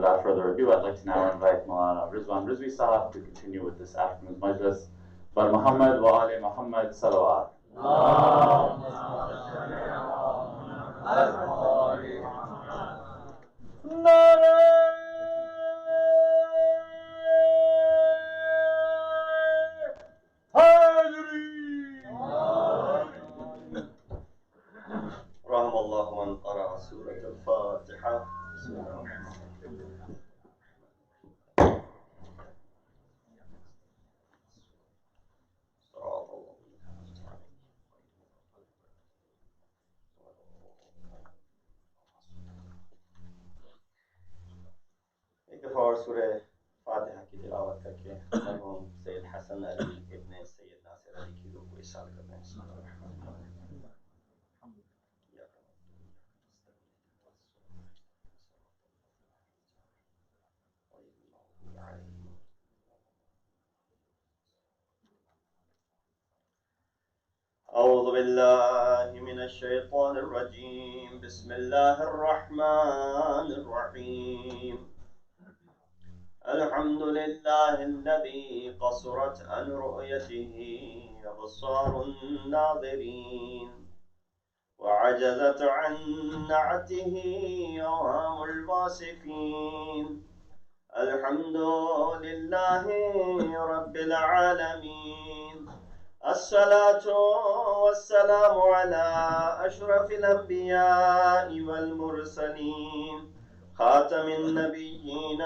without further ado, I'd like to now invite Maulana Rizwan Rizvi Sahab to continue with this afternoon's majlis. Bar Muhammad wa Ali Muhammad salawat. رحم الله من قرأ سورة الفاتحة. بسم الله الرحمن الرحيم. ایک دفعہ اور سورہ فاتحہ کی تلاوت کر کے مرحوم سید حسن علی ابن سید ناصر علی کی روح کو احسان کرتے ہیں. بسم اللہ الرحمن الرحیم. أعوذ بالله من الشيطان الرجيم. بسم الله الرحمن الرحيم. الحمد لله الذي قصرت عن رؤيته أبصار الناظرين وعجزت عن نعته أوهام الواصفين. الحمد لله رب العالمين. الصلاة والسلام على أشرف الأنبياء والمرسلين خاتم النبيين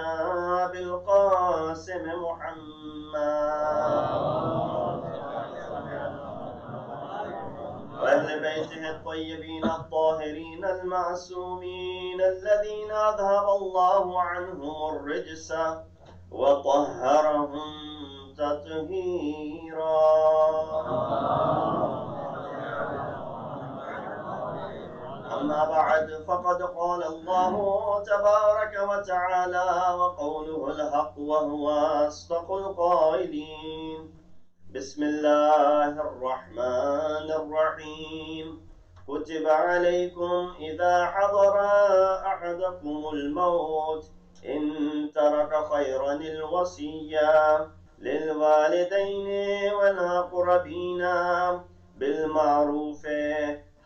بالقاسم محمد وأهل بيته الطيبين الطاهرين المعصومين الذين أذهب الله عنهم الرجس وطهرهم تطهيرا. أما بعد فقد قال الله تبارك وتعالى وقوله الحق وهو أصدق القائلين. بسم الله الرحمن الرحيم. كتب عليكم إذا حضر أحدكم الموت إن ترك خيرا الوصية للوالدين والأقربين بالمعروف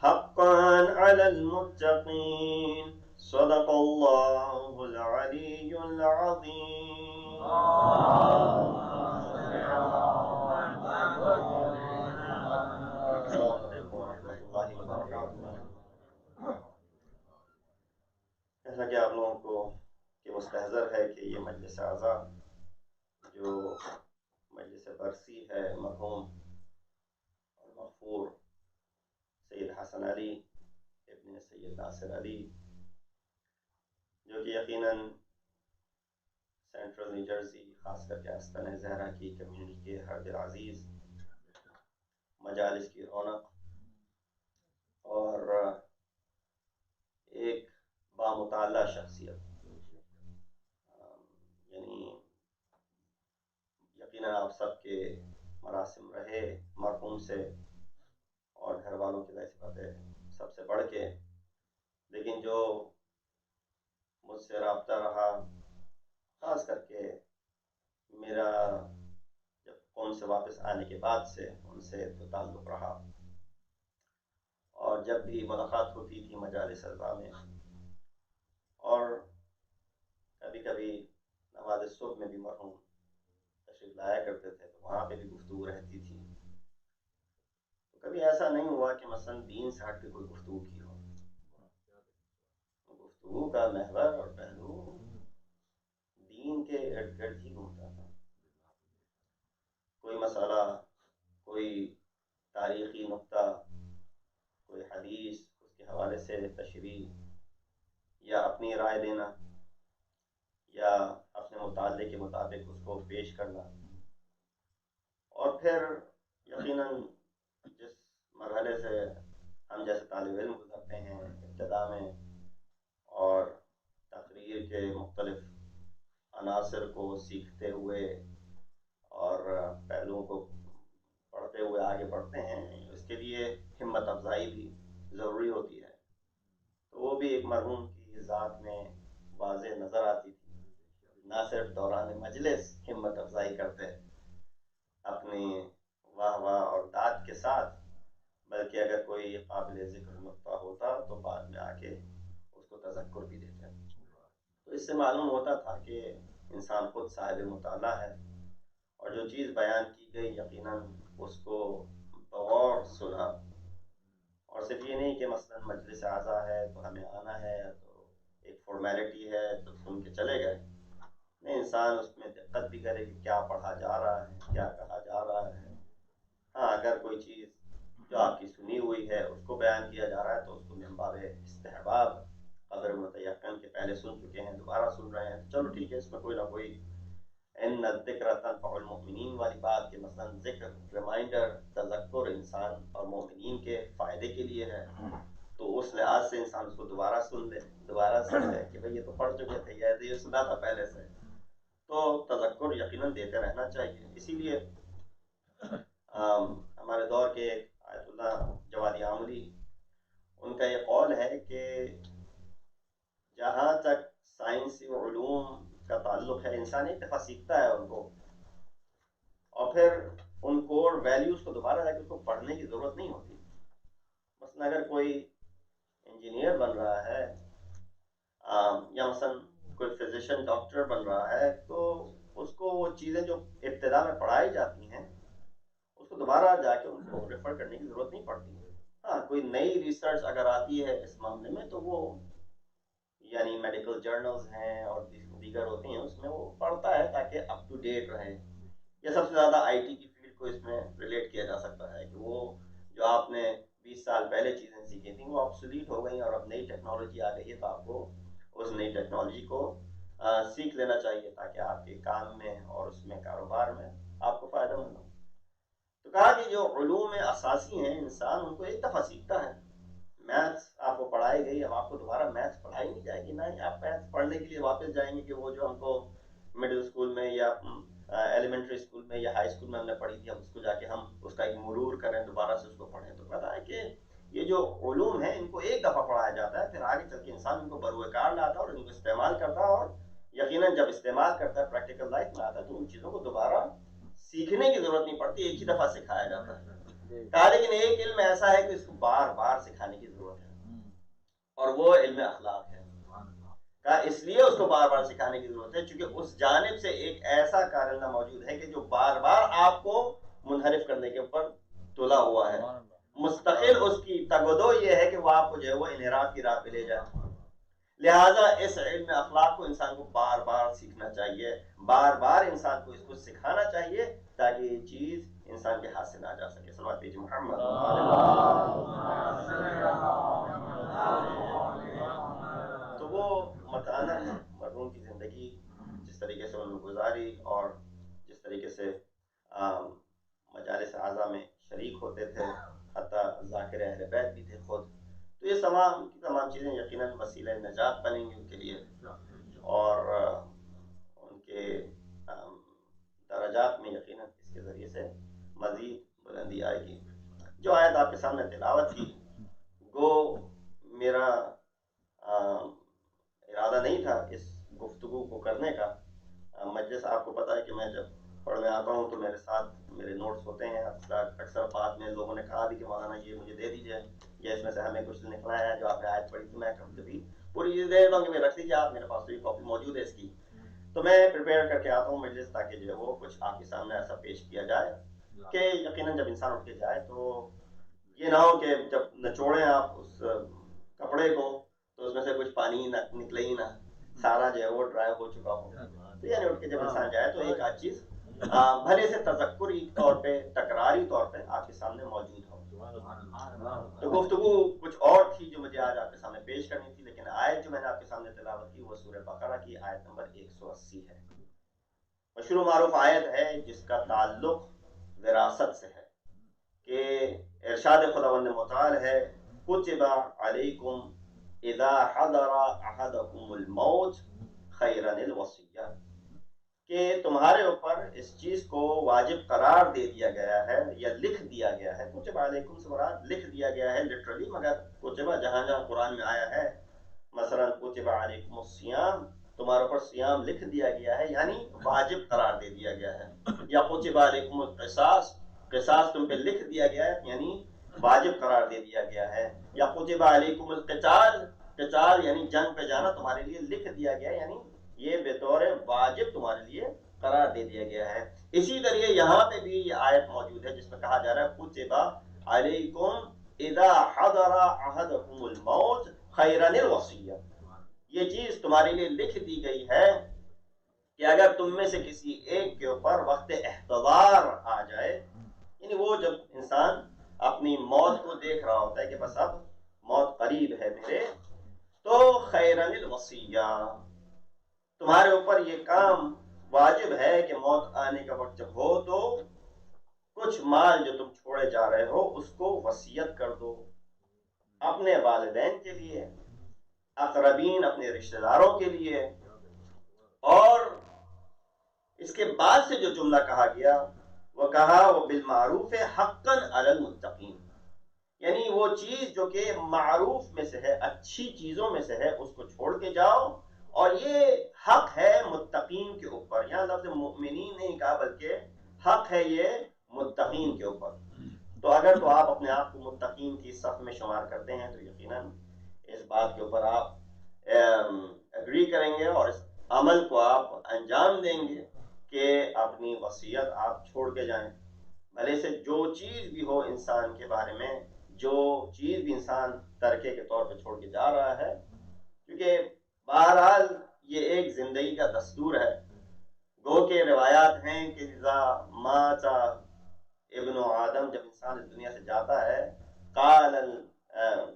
حقا على المتقين. صدق الله العلي العظيم. جیسا کہ آپ لوگوں کو کہ مستحضر ہے کہ یہ مجلس اعزا جو مجلس برسی ہے مرحوم اور مغفور سید حسن علی ابن سید ناصر علی، جو کہ یقیناً سینٹرل نیو جرسی خاص کر کے آستانہ زہرا کی کمیونٹی کے ہر دل عزیز، مجالس کی رونق اور ایک بامطالعہ شخصیت، یعنی یقیناً آپ سب کے مراسم رہے مرحوم سے اور گھر والوں کی ظاہر سی بات ہے سب سے بڑھ کے، لیکن جو مجھ سے رابطہ رہا خاص کر کے میرا جب قوم سے واپس آنے کے بعد سے ان سے تو تعلق رہا، اور جب بھی ملاقات ہوتی تھی مجالس اعزا میں، اور کبھی کبھی نماز صبح میں بھی مرحوم تشریف لایا کرتے تھے تو وہاں پہ بھی گفتگو رہتی تھی. تو کبھی ایسا نہیں ہوا کہ مثلا دین سے ہٹ کے کوئی گفتگو کی ہو. گفتگو کا محور اور پہلو دین کے ارد گرد ہی گھومتا تھا. کوئی مسئلہ، کوئی تاریخی نقطہ، کوئی حدیث، اس کے حوالے سے تشریح یا اپنی رائے دینا یا اپنے مطالعے کے مطابق اس کو پیش کرنا. اور پھر یقیناً جس مرحلے سے ہم جیسے طالب علم گزرتے ہیں ابتدا میں، اور تقریر کے مختلف عناصر کو سیکھتے ہوئے اور پہلوؤں کو پڑھتے ہوئے آگے بڑھتے ہیں، اس کے لیے ہمت افزائی بھی ضروری ہوتی ہے. تو وہ بھی ایک مرحوم کی ذات میں واضح نظر آتی تھی. نہ صرف دوران مجلس ہمت افزائی کرتے اپنی واہ واہ اور داد کے ساتھ، بلکہ اگر کوئی قابل ذکر نقطہ ہوتا تو بعد میں آ کے اس کو تذکر بھی دیتے. تو اس سے معلوم ہوتا تھا کہ انسان خود صاحب مطالعہ ہے، اور جو چیز بیان کی گئی یقیناً اس کو بغور سنا. اور صرف یہ نہیں کہ مثلا مجلس اعضا ہے تو ہمیں آنا ہے، تو ایک فارمیلٹی ہے تو سن کے چلے گئے. نہیں، انسان اس میں دقت بھی کرے کہ کیا پڑھا جا رہا ہے، کیا کہا جا رہا ہے. ہاں، اگر کوئی چیز جو آپ کی سنی ہوئی ہے اس کو بیان کیا جا رہا ہے تو اس کو من باب استحباب قدر متیقن کے پہلے سن چکے ہیں، دوبارہ سن رہے ہیں، چلو ٹھیک ہے، اس میں کوئی نہ کوئی ان الذکر تنفع المؤمنین والی بات کہ مثلا ذکر، ریمائنڈر، تذکر انسان اور مومنین کے فائدے کے لیے ہے، تو اس لحاظ سے انسان اس کو دوبارہ سن لے کہ بھئی یہ تو پڑھ چکے تھے، یہ سنا تھا پہلے سے. تو تذکر یقیناً دیتے رہنا چاہیے. اسی لیے ہمارے دور کے آیت اللہ جوادی عاملی، ان کا یہ قول ہے کہ جہاں تک سائنسی علوم کا تعلق ہے، انسان ایک دفعہ سیکھتا ہے ان کو، اور پھر ان کور ویلیوز کو دوبارہ جا کے اس کو پڑھنے کی ضرورت نہیں ہوتی. مثلا اگر کوئی انجینئر بن رہا ہے یا مثلا کوئی فزیشین ڈاکٹر بن رہا ہے، تو اس کو وہ چیزیں جو ابتدا میں پڑھائی جاتی ہیں اس کو دوبارہ جا کے ان کو ریفر کرنے کی ضرورت نہیں پڑتی. ہاں، کوئی نئی ریسرچ اگر آتی ہے اس معاملے میں تو وہ یعنی میڈیکل جرنلز ہیں اور دیگر ہوتے ہیں، اس میں وہ پڑھتا ہے تاکہ اپ ٹو ڈیٹ رہے. یہ سب سے زیادہ آئی ٹی کی فیلڈ کو اس میں ریلیٹ کیا جا سکتا ہے کہ وہ جو آپ نے 20 سال پہلے چیزیں سیکھی تھیں وہ آبسولیٹ ہو گئی اور اب نئی ٹیکنالوجی آ گئی ہے، تو آپ کو اس نئی ٹیکنالوجی کو سیکھ لینا چاہیے تاکہ آپ کے کام میں اور اس میں کاروبار میں آپ کو فائدہ مند ہو. تو کہا کہ جو علوم اساسی ہیں انسان ان کو ایک دفعہ سیکھتا ہے. میتھس آپ کو پڑھائی گئی، اب آپ کو دوبارہ میتھس پڑھائی نہیں جائے گی، نہ ہی آپ میتھس پڑھنے کے لیے واپس جائیں گے کہ وہ جو ہم کو مڈل اسکول میں یا ایلیمنٹری اسکول میں یا ہائی اسکول میں ہم نے پڑھی تھی، ہم اس کو جا کے ہم اس کا ایک مرور کریں، دوبارہ سے اس کو پڑھیں. تو پتا ہے کہ یہ جو علوم ہیں ان کو ایک دفعہ پڑھایا جاتا ہے، پھر آگے چل کے انسان ان کو بروئے کار لاتا ہے اور ان کو استعمال کرتا ہے، اور یقیناً جب استعمال کرتا ہے پریکٹیکل لائف میں آتا ہے تو ان چیزوں کو دوبارہ سیکھنے کی ضرورت نہیں پڑتی، ایک ہی دفعہ سکھایا جاتا ہے. کہا لیکن ایک علم ایسا ہے کہ اس کو بار بار سکھانے کی ضرورت ہے، اور وہ علم اخلاق ہے. کہا اس لیے اس کو بار بار سکھانے کی ضرورت ہے چونکہ اس جانب سے ایک ایسا کارنامہ موجود ہے کہ جو بار بار آپ کو منحرف کرنے کے اوپر تلا ہوا ہے. مستقل اس کی تگودو یہ ہے کہ وہ آپ کو جو ہے وہ انحراف کی راہ پہ لے جائے. لہٰذا اس علم اخلاق کو انسان کو بار بار سیکھنا چاہیے، بار بار انسان کو اس کو سکھانا چاہیے تاکہ یہ چیز انسان کے ہاتھ سے نہ جا سکے. صلوات پیجیے محمد. تو وہ مکانہ مرحوم کی زندگی جس طریقے سے انہوں نے گزاری اور جس طریقے سے مجالس اعضا میں شریک ہوتے تھے، حتیٰ ذاکر اہل بیت بھی تھے خود، تو یہ تمام چیزیں یقیناً وسیلہ نجات بنیں گی ان کے لیے، اور ان کے درجات میں یقیناً اس کے ذریعے سے مزید بلندی آئے گی. جو آیت آپ کے سامنے تلاوت کی، گو میرا ارادہ نہیں تھا اس گفتگو کو کرنے کا. مجلس آپ کو پتا ہے کہ میں جب پڑھنے آتا ہوں تو میرے ساتھ میرے نوٹس ہوتے ہیں. اکثر بعد میں لوگوں نے کہا بھی کہ مولانا یہ مجھے دے دیجیے، یا اس میں سے ہمیں کچھ لکھنا ہے جو آپ نے آیت پڑھی تھی. میں کبھی پوری چیز دے دیتا ہوں کہ میں رکھ دیجیے آپ، میرے پاس تو یہ کاپی موجود ہے اس کی. تو میں پریپیئر کر کے آتا ہوں مجلس تاکہ جو ہے وہ کچھ آپ کے سامنے ایسا پیش کیا جائے کہ یقیناً جب انسان اٹھ کے جائے تو یہ نہ ہو کہ جب نچوڑیں آپ اس کپڑے کو تو اس میں سے کچھ پانی نہ نکلے ہی نہ، سارا جو ہے وہ ڈرائی ہو چکا ہو. تو یعنی اٹھ کے جب انسان جائے تو ایک آدھ چیز بھلے سے تذکری طور پہ، تکراری طور پہ آپ کے سامنے موجود ہو. تو گفتگو کچھ اور تھی جو مجھے آج آپ کے سامنے پیش کرنی تھی، لیکن آیت جو میں نے آپ کے سامنے تلاوت کی وہ سورہ بقرہ کی آیت نمبر 180 ہے. مشہور معروف آیت ہے جس کا تعلق وراثت سے ہے کہ ارشاد خداوند متعال ہے کتب علیکم اذا حضر احدکم الموت خیرا الوصیہ، کہ تمہارے اوپر اس چیز کو واجب قرار دے دیا گیا ہے یا لکھ دیا گیا ہے. کتب علیکم سے مراد لکھ دیا گیا ہے لٹرلی، مگر کتب جہاں جہاں قرآن میں آیا ہے مثلا کتب علیکم الصیام تمہارے اوپر سیام لکھ دیا گیا ہے، یعنی واجب قرار دے دیا گیا ہے. یا کتب علیکم القصاص، قصاص تم پہ لکھ دیا گیا ہے یعنی واجب قرار دے دیا گیا ہے. یا کتب علیکم القتال، قتال یعنی جنگ پہ جانا تمہارے لیے لکھ دیا گیا ہے، یعنی یہ بطور واجب تمہارے لیے قرار دے دیا گیا ہے. اسی طرح یہاں پہ بھی یہ آیت موجود ہے جس میں کہا جا رہا ہے کتب علیکم اذا حضر احدکم الموت خیرا الوصیہ. یہ چیز تمہارے لیے لکھ دی گئی ہے کہ اگر تم میں سے کسی ایک کے اوپر وقت احتضار آ جائے، یعنی وہ جب انسان اپنی موت کو دیکھ رہا ہوتا ہے کہ بس اب موت قریب ہے میرے، تو خیرا الوصیہ تمہارے اوپر یہ کام واجب ہے کہ موت آنے کا وقت جب ہو تو کچھ مال جو تم چھوڑے جا رہے ہو اس کو وصیت کر دو، اپنے والدین کے لیے، اقربین اپنے رشتہ داروں کے لیے. اور اس کے بعد سے جو جملہ کہا گیا وہ کہا وہ بالمعروف حقا علی المتقین، یعنی وہ چیز جو کہ معروف میں سے ہے، اچھی چیزوں میں سے ہے، اس کو چھوڑ کے جاؤ، اور یہ حق ہے متقین کے اوپر. یہاں لفظ مؤمنین نہیں کہا بلکہ حق ہے یہ متقین کے اوپر. تو اگر تو آپ اپنے آپ کو متقین کی صف میں شمار کرتے ہیں تو یقیناً اس بات کے اوپر آپ اگری کریں گے اور اس عمل کو آپ انجام دیں گے کہ اپنی وصیت آپ چھوڑ کے جائیں. بھلے سے جو چیز بھی ہو انسان کے بارے میں، جو چیز بھی انسان ترکے کے طور پہ چھوڑ کے جا رہا ہے، کیونکہ بہرحال یہ ایک زندگی کا دستور ہے. گو کے روایات ہیں کہ اذا مات ابن آدم، جب انسان اس دنیا سے جاتا ہے،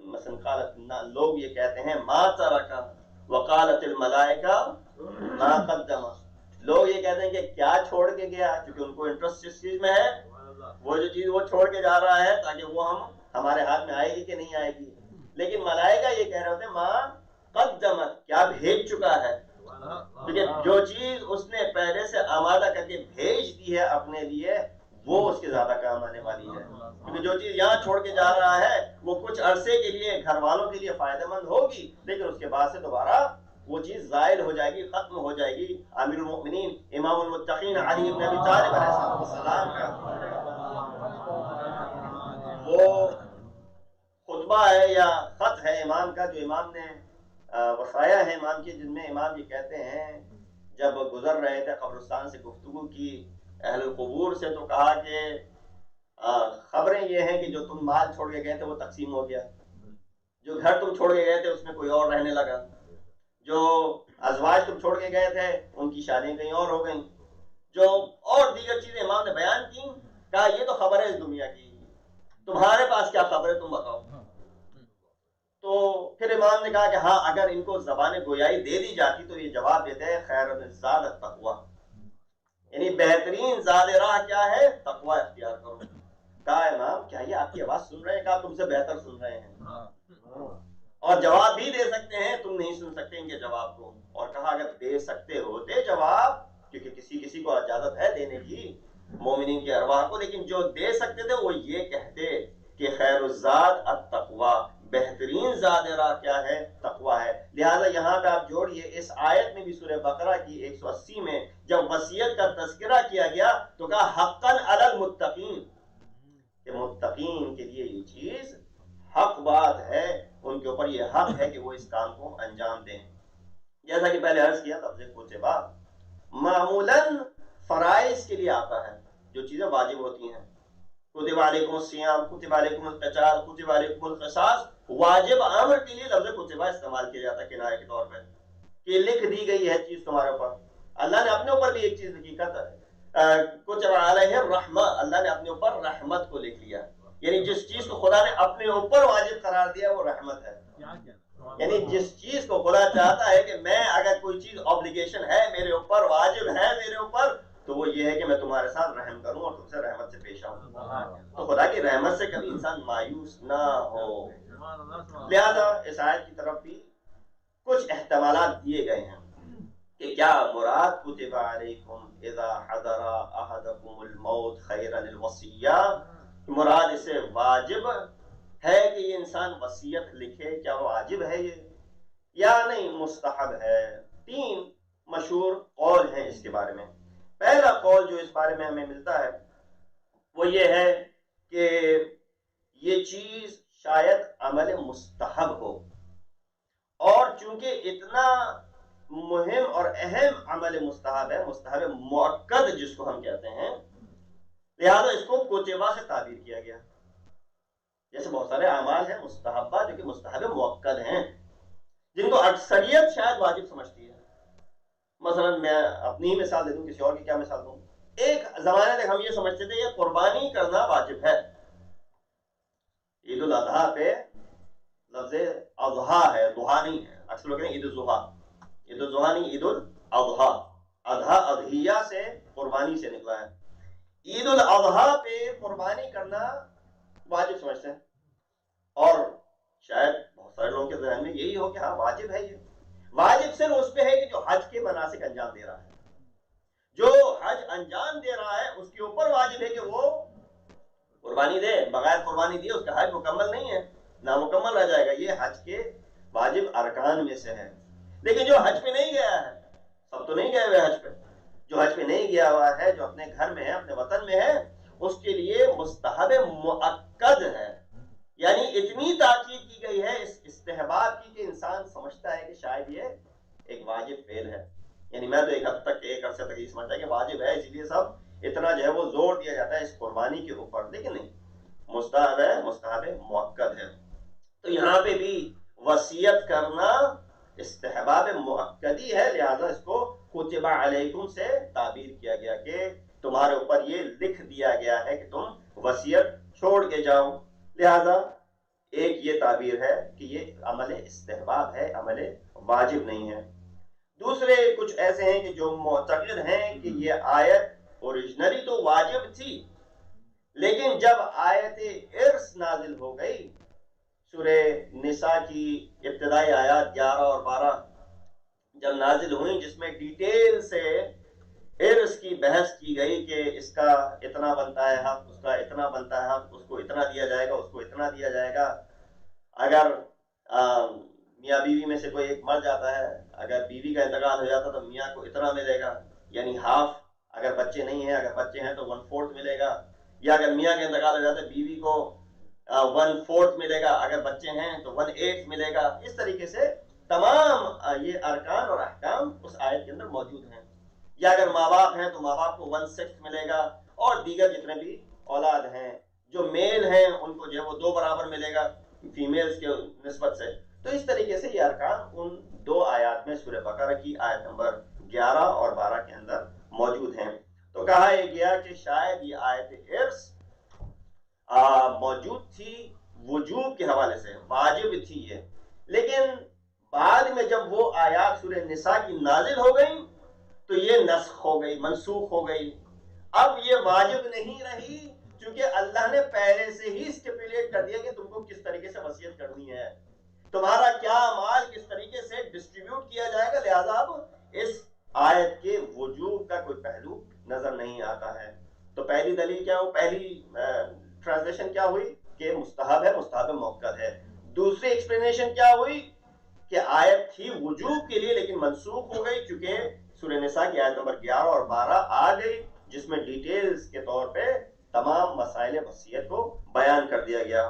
مثلا قالت، لوگ یہ کہتے ہیں ما ترک وقالت الملائکہ ما قدم، لوگ یہ کہتے ہیں کہ کیا چھوڑ کے گیا، کیونکہ ان کو انٹرسٹ اس چیز میں ہے، وہ جو چیز وہ چھوڑ کے جا رہا ہے تاکہ وہ ہمارے ہاتھ میں آئے گی کہ نہیں آئے گی. لیکن ملائکہ یہ کہہ رہے ہوتے ہیں ما قدمت، کیا بھیج چکا ہے، کیونکہ جو چیز اس نے پہلے سے آمادہ کر کے بھیج دی ہے اپنے لیے وہ اس کے زیادہ کام آنے والی ہے. کیونکہ جو چیز یہاں چھوڑ کے جا رہا ہے وہ کچھ عرصے کے لیے گھر والوں کے لیے فائدہ مند ہوگی، لیکن اس کے بعد سے دوبارہ وہ چیز زائل ہو جائے گی، ختم ہو جائے گی. امیر المؤمنین امام المتقین علی بن ابی طالب علیہ السلام کا وہ خطبہ ہے یا خط ہے امام کا جو امام نے وصایا ہے امام کی، جن میں امام یہ کہتے ہیں جب گزر رہے تھے قبرستان سے گفتگو کی اہل القبور سے، تو کہا کہ خبریں یہ ہیں کہ جو تم مال چھوڑ کے گئے تھے وہ تقسیم ہو گیا، جو گھر تم چھوڑ کے گئے تھے اس میں کوئی اور رہنے لگا، جو ازواج تم چھوڑ کے گئے تھے ان کی شادیاں کہیں اور ہو گئیں، جو اور دیگر چیزیں امام نے بیان کی. کہا یہ تو خبر ہے اس دنیا کی، تمہارے پاس کیا خبر ہے تم بتاؤ. تو پھر امام نے کہا کہ ہاں اگر ان کو زبان گویائی دے دی جاتی تو یہ جواب دیتے ہیں خیر الزاد التقوی، یعنی بہترین زاد راہ کیا ہے، تقوی اختیار کرو. کہا امام کیا یہ آپ کی آواز سن رہے ہیں؟ کہا تم سے بہتر سن رہے ہیں، اور جواب بھی دے سکتے ہیں، تم نہیں سن سکتے ان کے جواب کو. اور کہا اگر دے سکتے ہوتے جواب، کیونکہ کسی کسی کو اجازت ہے دینے کی مومنین کے ارواح کو، لیکن جو دے سکتے تھے وہ یہ کہتے کہ خیر الزاد التقوی، بہترین زاد راہ کیا ہے، تقوی ہے. لہذا یہاں پہ آپ جوڑیے اس آیت میں بھی سورہ بقرہ کی 180 میں جب وصیت کا تذکرہ کیا گیا تو کہا حقا علی المتقین، کہ متقین کے لیے یہ چیز حق بات ہے، ان کے اوپر یہ حق ہے کہ وہ اس کام کو انجام دیں. جیسا کہ پہلے عرض کیا لفظ کتبہ معمولاً فرائض کے لیے آتا ہے، جو چیزیں واجب ہوتی ہیں. کتب علیکم الصیام، کتب علیکم القتال، کتب علیکم القصاص، واجب امر کے لیے لفظ کتبہ استعمال کیا جاتا ہے کنایہ کے طور پہ، کہ لکھ دی گئی ہے چیز تمہارے اوپر. اللہ نے اپنے اوپر بھی ایک چیز لکھی، کتب علیہ الرحمہ، اللہ نے اپنے اوپر رحمت کو لکھ لیا، یعنی جس چیز کو خدا نے اپنے اوپر واجب قرار دیا وہ رحمت ہے. یعنی جس چیز کو خدا چاہتا ہے کہ میں اگر کوئی چیز obligation ہے میرے اوپر، واجب ہے میرے اوپر، تو وہ یہ ہے کہ میں تمہارے ساتھ رحم کروں اور تم سے رحمت سے پیش آؤں. تو خدا کی رحمت سے کبھی انسان مایوس نہ ہو. لہذا اس آیت کی طرف بھی کچھ احتمالات دیے گئے ہیں کہ کیا مراد کتب علیکم اذا حضر احدکم الموت خیرا الوصیہ، مراد اسے واجب ہے کہ یہ انسان وصیت لکھے، کیا وہ واجب ہے یہ، یا نہیں مستحب ہے 3 مشہور قول ہیں اس کے بارے میں. پہلا قول جو اس بارے میں ہمیں ملتا ہے وہ یہ ہے کہ یہ چیز شاید عمل مستحب ہو، اور چونکہ اتنا مہم اور اہم عمل مستحب ہے، مستحب مؤکد جس کو ہم کہتے ہیں، لہذا اس کو کوتبہ سے تعبیر کیا گیا. جیسے بہت سارے اعمال ہیں مستحبہ جو کہ مستحب مؤکد ہیں، جن کو اکثریت شاید واجب سمجھتی ہے. مثلا میں اپنی ہی مثال دے دوں، کسی اور کی کیا مثال دوں. ایک زمانے تک ہم یہ سمجھتے تھے یہ قربانی کرنا واجب ہے. عید الاضحیٰ پہ لفظ اضحیٰ ہے، ضحیٰ نہیں ہے. اکثر لوگ کہتے ہیں عید الضحیٰ. عید الضحیٰ نہیں، عید الاضحیٰ. اضحیٰ اضحیہ سے، قربانی سے نکلا ہے. عید الاضحیٰ پہ قربانی کرنا واجب سمجھتے ہیں، اور شاید بہت سارے لوگوں کے ذہن میں یہی ہو کہ ہاں واجب ہے. یہ واجب صرف اس پہ ہے کہ جو حج کے مناسک انجام دے رہا ہے. جو حج انجام دے رہا ہے اس کے اوپر واجب ہے کہ وہ قربانی دے. بغیر قربانی دیے اس کا حج مکمل نہیں ہے، نامکمل رہ جائے گا. یہ حج کے واجب ارکان میں سے ہے. لیکن جو حج پہ نہیں گیا ہے، سب تو نہیں گئے ہوئے حج پہ، جو حج پہ نہیں گیا ہوا ہے، جو اپنے گھر میں ہے، اپنے وطن میں ہے، اس کے لیے مستحب مؤکد ہے. یعنی اتنی تاکید کی گئی ہے اس استحباب کی کہ انسان سمجھتا ہے کہ شاید یہ ایک واجب فعل ہے. یعنی میں تو ایک حد تک، ایک عرصے تک یہ سمجھتا ہے کہ واجب ہے، اسی لیے سب اتنا جو ہے وہ زور دیا جاتا ہے اس قربانی کے اوپر. لیکن نہیں، مستحب ہے، مستحب مؤکد ہے. تو یہاں پہ بھی وصیت کرنا استحباب مؤکدی ہے، لہذا اس کو کتب علیکم سے تعبیر کیا گیا کہ تمہارے اوپر یہ لکھ دیا گیا ہے کہ تم وصیت چھوڑ کے جاؤ. لہذا ایک یہ تعبیر ہے کہ یہ عمل استحباب ہے، عمل واجب نہیں ہے. دوسرے کچھ ایسے ہیں کہ جو معتقد ہیں کہ یہ آیت اوریجنلی تو واجب تھی، لیکن جب آیت ارث نازل ہو گئی، سورہ نساء کی ابتدائی آیات 11 اور 12 جب نازل ہوئیں، جس میں ڈیٹیل سے ارث کی بحث کی گئی کہ اس کا اتنا بنتا ہے حق، اس کا اتنا بنتا ہے حق، اس کو اتنا دیا جائے گا، اس کو اتنا دیا جائے گا. اگر میاں بیوی میں سے کوئی ایک مر جاتا ہے، اگر بیوی کا انتقال ہو جاتا تو میاں کو اتنا ملے گا، یعنی ہاف. اگر بچے نہیں ہیں، اگر بچے ہیں تو 1/4 ملے گا. یا اگر میاں کا انتقال ہو جاتا ہے بیوی کو 1/4 ملے گا، اگر بچے ہیں تو 1/8 ملے گا. اس طریقے سے تمام یہ ارکان اور احکام اس آیت کے اندر موجود ہیں. یا اگر ماں باپ ہیں تو ماں باپ کو 1/6 ملے گا، اور دیگر جتنے بھی اولاد ہیں جو میل ہیں ان کو جو ہے وہ 2 برابر ملے گا فیمیلز کے نسبت سے. تو اس طریقے سے یہ ارکان ان 2 آیات میں سورہ بقرہ کی آیت نمبر 11 اور 12 کے اندر موجود ہیں. تو کہا یہ گیا کہ شاید یہ آیت ارث موجود تھی وجوب کے حوالے سے، واجب تھی یہ، لیکن بعد میں جب وہ آیات سورہ نساء کی نازل ہو گئی تو یہ نسخ ہو گئی، منسوخ ہو گئی. اب یہ واجب نہیں رہی، چونکہ اللہ نے پہلے سے ہی اسٹیپولیٹ کر دیا کہ تم کو کس طریقے سے وصیت کرنی ہے، تمہارا کیا مال کس طریقے سے ڈسٹریبیوٹ کیا جائے گا. لہذا اب اس آیت کے وجوب کا کوئی پہلو نظر نہیں آتا ہے. تو پہلی دلیل کیا ہو، پہلی ٹرانسلیشن کیا ہوئی کہ مستحب ہے، مستحب مؤکد ہے. دوسری ایکسپلینیشن کیا ہوئی کہ آیت تھی وجوب کے لیے لیکن منسوخ ہو گئی چونکہ سورہ نساء کی آیت نمبر 11 اور 12 آ گئی، جس میں ڈیٹیلز کے طور پہ تمام مسائل وصیت کو بیان کر دیا گیا.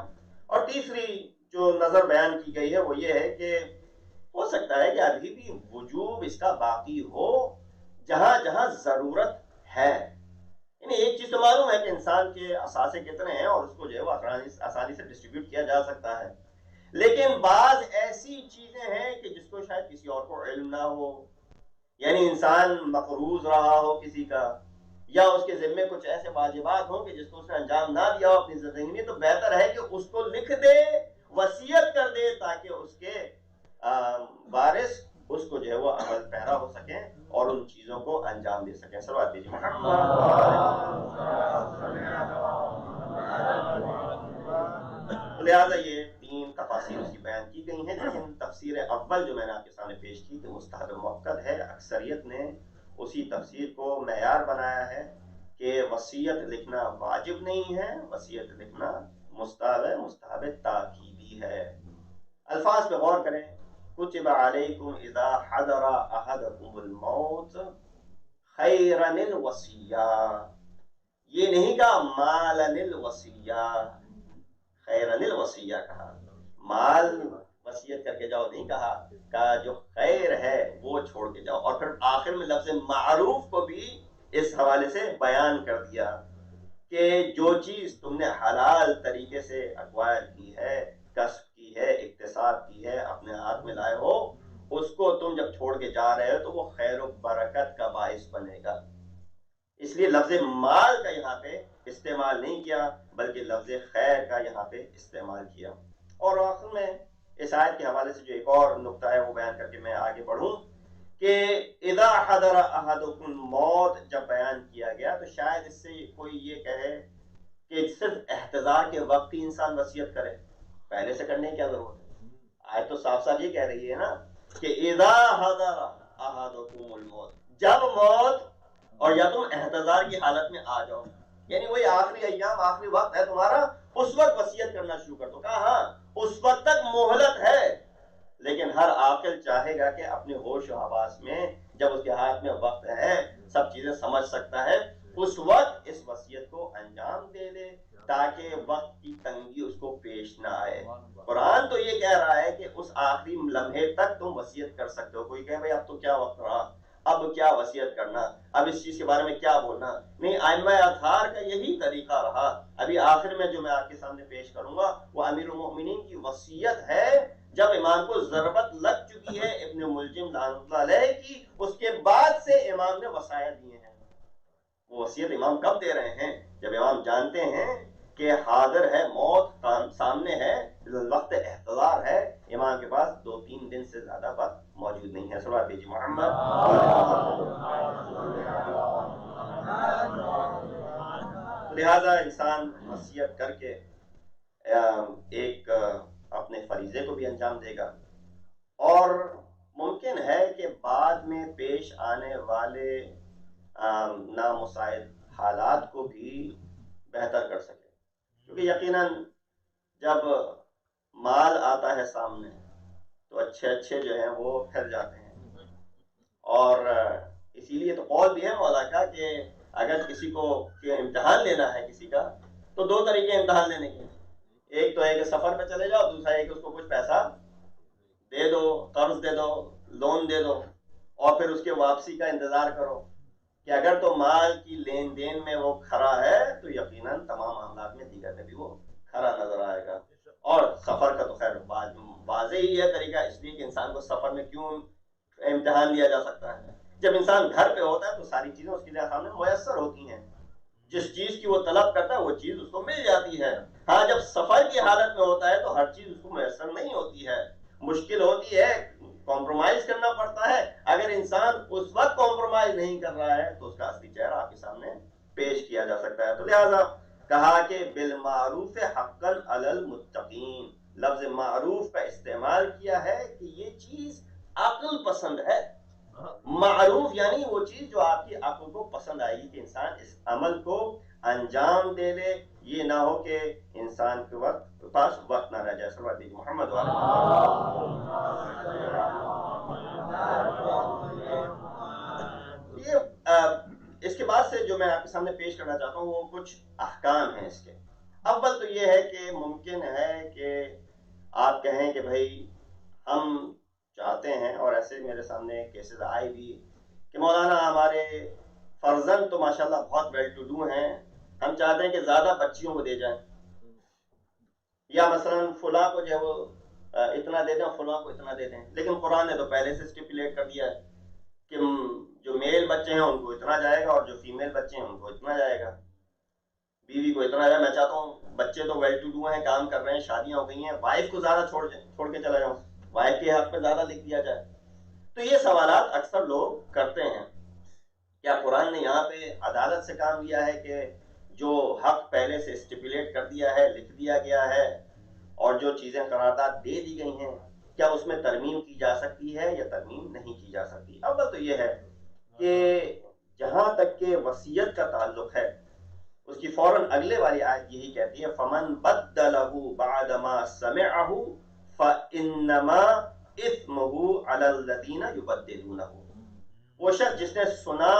اور تیسری جو نظر بیان کی گئی ہے وہ یہ ہے کہ ہو سکتا ہے کہ ابھی بھی وجوب اس کا باقی ہو جہاں جہاں ضرورت ہے. یعنی ایک چیز تو معلوم ہے کہ انسان کے اثاثے کتنے ہیں اور اس کو جو ہے وہ آسانی سے ڈسٹریبیوٹ کیا جا سکتا ہے، لیکن بعض ایسی چیزیں ہیں کہ جس کو شاید کسی اور کو علم نہ ہو، یعنی انسان مقروض رہا ہو کسی کا، یا اس کے ذمے کچھ ایسے واجبات ہوں کہ جس کو اس نے انجام نہ دیا ہو اپنی زندگی میں، تو بہتر ہے کہ اس کو لکھ دے، وصیت کر دے، تاکہ اس کے وارث اس کو جو ہے وہ عمل پیرا ہو سکیں اور ان چیزوں کو انجام دے سکیں. صلوات دیجیے لہٰذا یہ 3 تفاسیر اس کی بیان کی گئی ہیں، لیکن تفسیر اول جو میں نے آپ کے سامنے پیش کی کہ مستحب مؤکد ہے، اکثریت نے اسی تفسیر کو معیار بنایا ہے کہ وصیت لکھنا واجب نہیں ہے، وصیت لکھنا مستحب ہے، مستحب تاکیدی ہے. الفاظ پہ غور کریں. کتب علیکم اذا حضر احدکم الموت خیرن الوصیہ، یہ نہیں کہا مالن الوصیہ، خیرن الوصیہ کہا، مال وصیت کر کے جاؤ نہیں کہا جو خیر ہے وہ چھوڑ کے جاؤ. اور پھر آخر میں لفظ معروف کو بھی اس حوالے سے بیان کر دیا کہ جو چیز تم نے حلال طریقے سے اکوائر کی ہے، کسب کی ہے، اکتساب کی ہے، اپنے ہاتھ میں لائے ہو، اس کو تم جب چھوڑ کے جا رہے ہو تو وہ خیر و برکت کا باعث بنے گا. اس لیے لفظ مال کا یہاں پہ استعمال نہیں کیا بلکہ لفظ خیر کا یہاں پہ استعمال کیا. اور آخر میں اس آیت کے حوالے سے جو ایک اور نقطہ ہے وہ بیان کر کے میں آگے بڑھوں کہ اذا حضر احدکم الموت جب بیان کیا گیا تو شاید اس سے کوئی یہ کہے کہ صرف احتضار کے وقت ہی انسان وصیت کرے، پہلے سے کرنے کی کیا ضرورت ہے؟ آیت تو صاف صاف یہ کہہ رہی ہے نا کہ اذا حضر احدکم الموت، جب موت اور یا تم احتضار کی حالت میں آ جاؤ، یعنی وہی آخری ایام آخری وقت ہے تمہارا، اس وقت وصیت کرنا شروع کر دو. کہا ہاں اس وقت تک مہلت ہے، لیکن ہر عاقل چاہے گا کہ اپنے ہوش و حواس میں جب اس کے ہاتھ میں وقت ہے، سب چیزیں سمجھ سکتا ہے، اس وقت اس وصیت کو انجام دے دے تاکہ وقت کی تنگی اس کو پیش نہ آئے. قرآن تو یہ کہہ رہا ہے کہ اس آخری لمحے تک تم وصیت کر سکتے ہو. کوئی کہے بھائی اب تو کیا وقت رہا، اب کیا وصیت کرنا، اب اس چیز کے بارے میں کیا بولنا. نہیں، ائمہ اطہار کا یہی طریقہ رہا. ابھی آخر میں جو میں آپ کے سامنے پیش کروں گا وہ امیر المؤمنین کی وصیت ہے جب امام کو ضربت لگ چکی ہے ابن ملجم لعنت اللہ علیہ کی، اس کے بعد سے امام نے وصایا دیے ہیں. وہ وصیت امام کب دے رہے ہیں؟ جب امام جانتے ہیں کہ حاضر ہے، موت سامنے ہے، وقت احتضار ہے، امام کے پاس 2-3 دن سے زیادہ وقت موجود نہیں ہے. صلوات بھیجی محمد. لہذا انسان وصیت کر کے ایک اپنے فریضے کو بھی انجام دے گا، اور ممکن ہے کہ بعد میں پیش آنے والے نامساعد حالات کو بھی بہتر کر سکے. کیونکہ یقیناً جب مال آتا ہے سامنے تو اچھے جو ہیں وہ پھر جاتے ہیں، اور اسی لیے تو قول بھی ہے مولا کا کہ اگر کسی کو امتحان لینا ہے کسی کا تو 2 طریقے امتحان لینے کے. ایک تو ہے کہ سفر پہ چلے جاؤ، دوسرا ہے کہ اس کو کچھ پیسہ دے دو، قرض دے دو، لون دے دو، اور پھر اس کے واپسی کا انتظار کرو کہ اگر تو مال کی لین دین میں وہ کھرا ہے تو یقیناً تمام معاملات میں دیگر میں بھی وہ کھرا نظر آئے گا. اور سفر کا تو خیر واضح ہی ہے طریقہ، اس لیے کہ انسان کو سفر میں کیوں امتحان لیا جا سکتا ہے؟ جب انسان گھر پہ ہوتا ہے تو ساری چیزیں اس کے لیے سامنے میسر ہوتی ہیں، جس چیز کی وہ طلب کرتا ہے وہ چیز اس کو مل جاتی ہے. ہاں جب سفر کی حالت میں ہوتا ہے تو ہر چیز اس کو میسر نہیں ہوتی ہے، مشکل ہوتی ہے، کمپرومائز کرنا پڑتا ہے. اگر انسان اس وقت کمپرومائز نہیں کر رہا ہے تو اس کا اصلی چہرہ آپ کے سامنے پیش کیا جا سکتا ہے. تو لہذا کہا کہ بالمعروف حقا علی المتقین، لفظ معروف کا استعمال کیا ہے کہ یہ چیز عقل پسند ہے. معروف یعنی وہ چیز جو آپ کی عقل کو پسند آئے گی کہ انسان اس عمل کو انجام دے لے، یہ نہ ہو کہ انسان کے پاس وقت نہ رہ جائے. صلی اللہ علیہ محمد اس کے بعد سے جو میں آپ کے سامنے پیش کرنا چاہتا ہوں وہ کچھ احکام ہیں اس کے. اول تو یہ ہے کہ ممکن ہے کہ آپ کہیں کہ بھائی ہم چاہتے ہیں، اور ایسے میرے سامنے کیسز آئے بھی کہ مولانا ہمارے فرزند تو ماشاءاللہ بہت ویل ٹو ڈو ہیں، ہم چاہتے ہیں کہ زیادہ بچیوں کو دے جائیں، یا مثلا فلاں کو جو ہے وہ اتنا دے دیں، فلاں کو اتنا دے دیں. لیکن قرآن نے تو پہلے سے اسٹیپولیٹ کر دیا ہے کہ جو میل بچے ہیں ان کو اتنا جائے گا اور جو فیمیل بچے ہیں ان کو اتنا جائے گا، بیوی کو اتنا جائے. میں چاہتا ہوں بچے تو ویل ٹو ڈو ہیں، کام کر رہے ہیں، شادیاں ہو گئی ہیں، وائف کو زیادہ چھوڑ کے چلا جاؤں، وائف کے حق میں زیادہ لکھ دیا جائے. تو یہ سوالات اکثر لوگ کرتے ہیں. کیا قرآن نے یہاں پہ عدالت سے کام لیا ہے کہ جو حق پہلے سے اسٹیپولیٹ کر دیا ہے، لکھ دیا گیا ہے، اور جو چیزیں قرارداد دے دی گئی ہیں، کیا اس میں ترمیم کی جا سکتی ہے یا ترمیم نہیں کی جا سکتی؟ اول تو یہ ہے کہ جہاں تک کہ وصیت کا تعلق ہے اس کی فوراً اگلے والی آیت یہی کہتی ہے فَمَن بَدَّلَهُ بَعْدَ مَا سَمِعَهُ فَإِنَّمَا اثمہ علی الذین یبدلونہ، وہ شخص جس نے سنا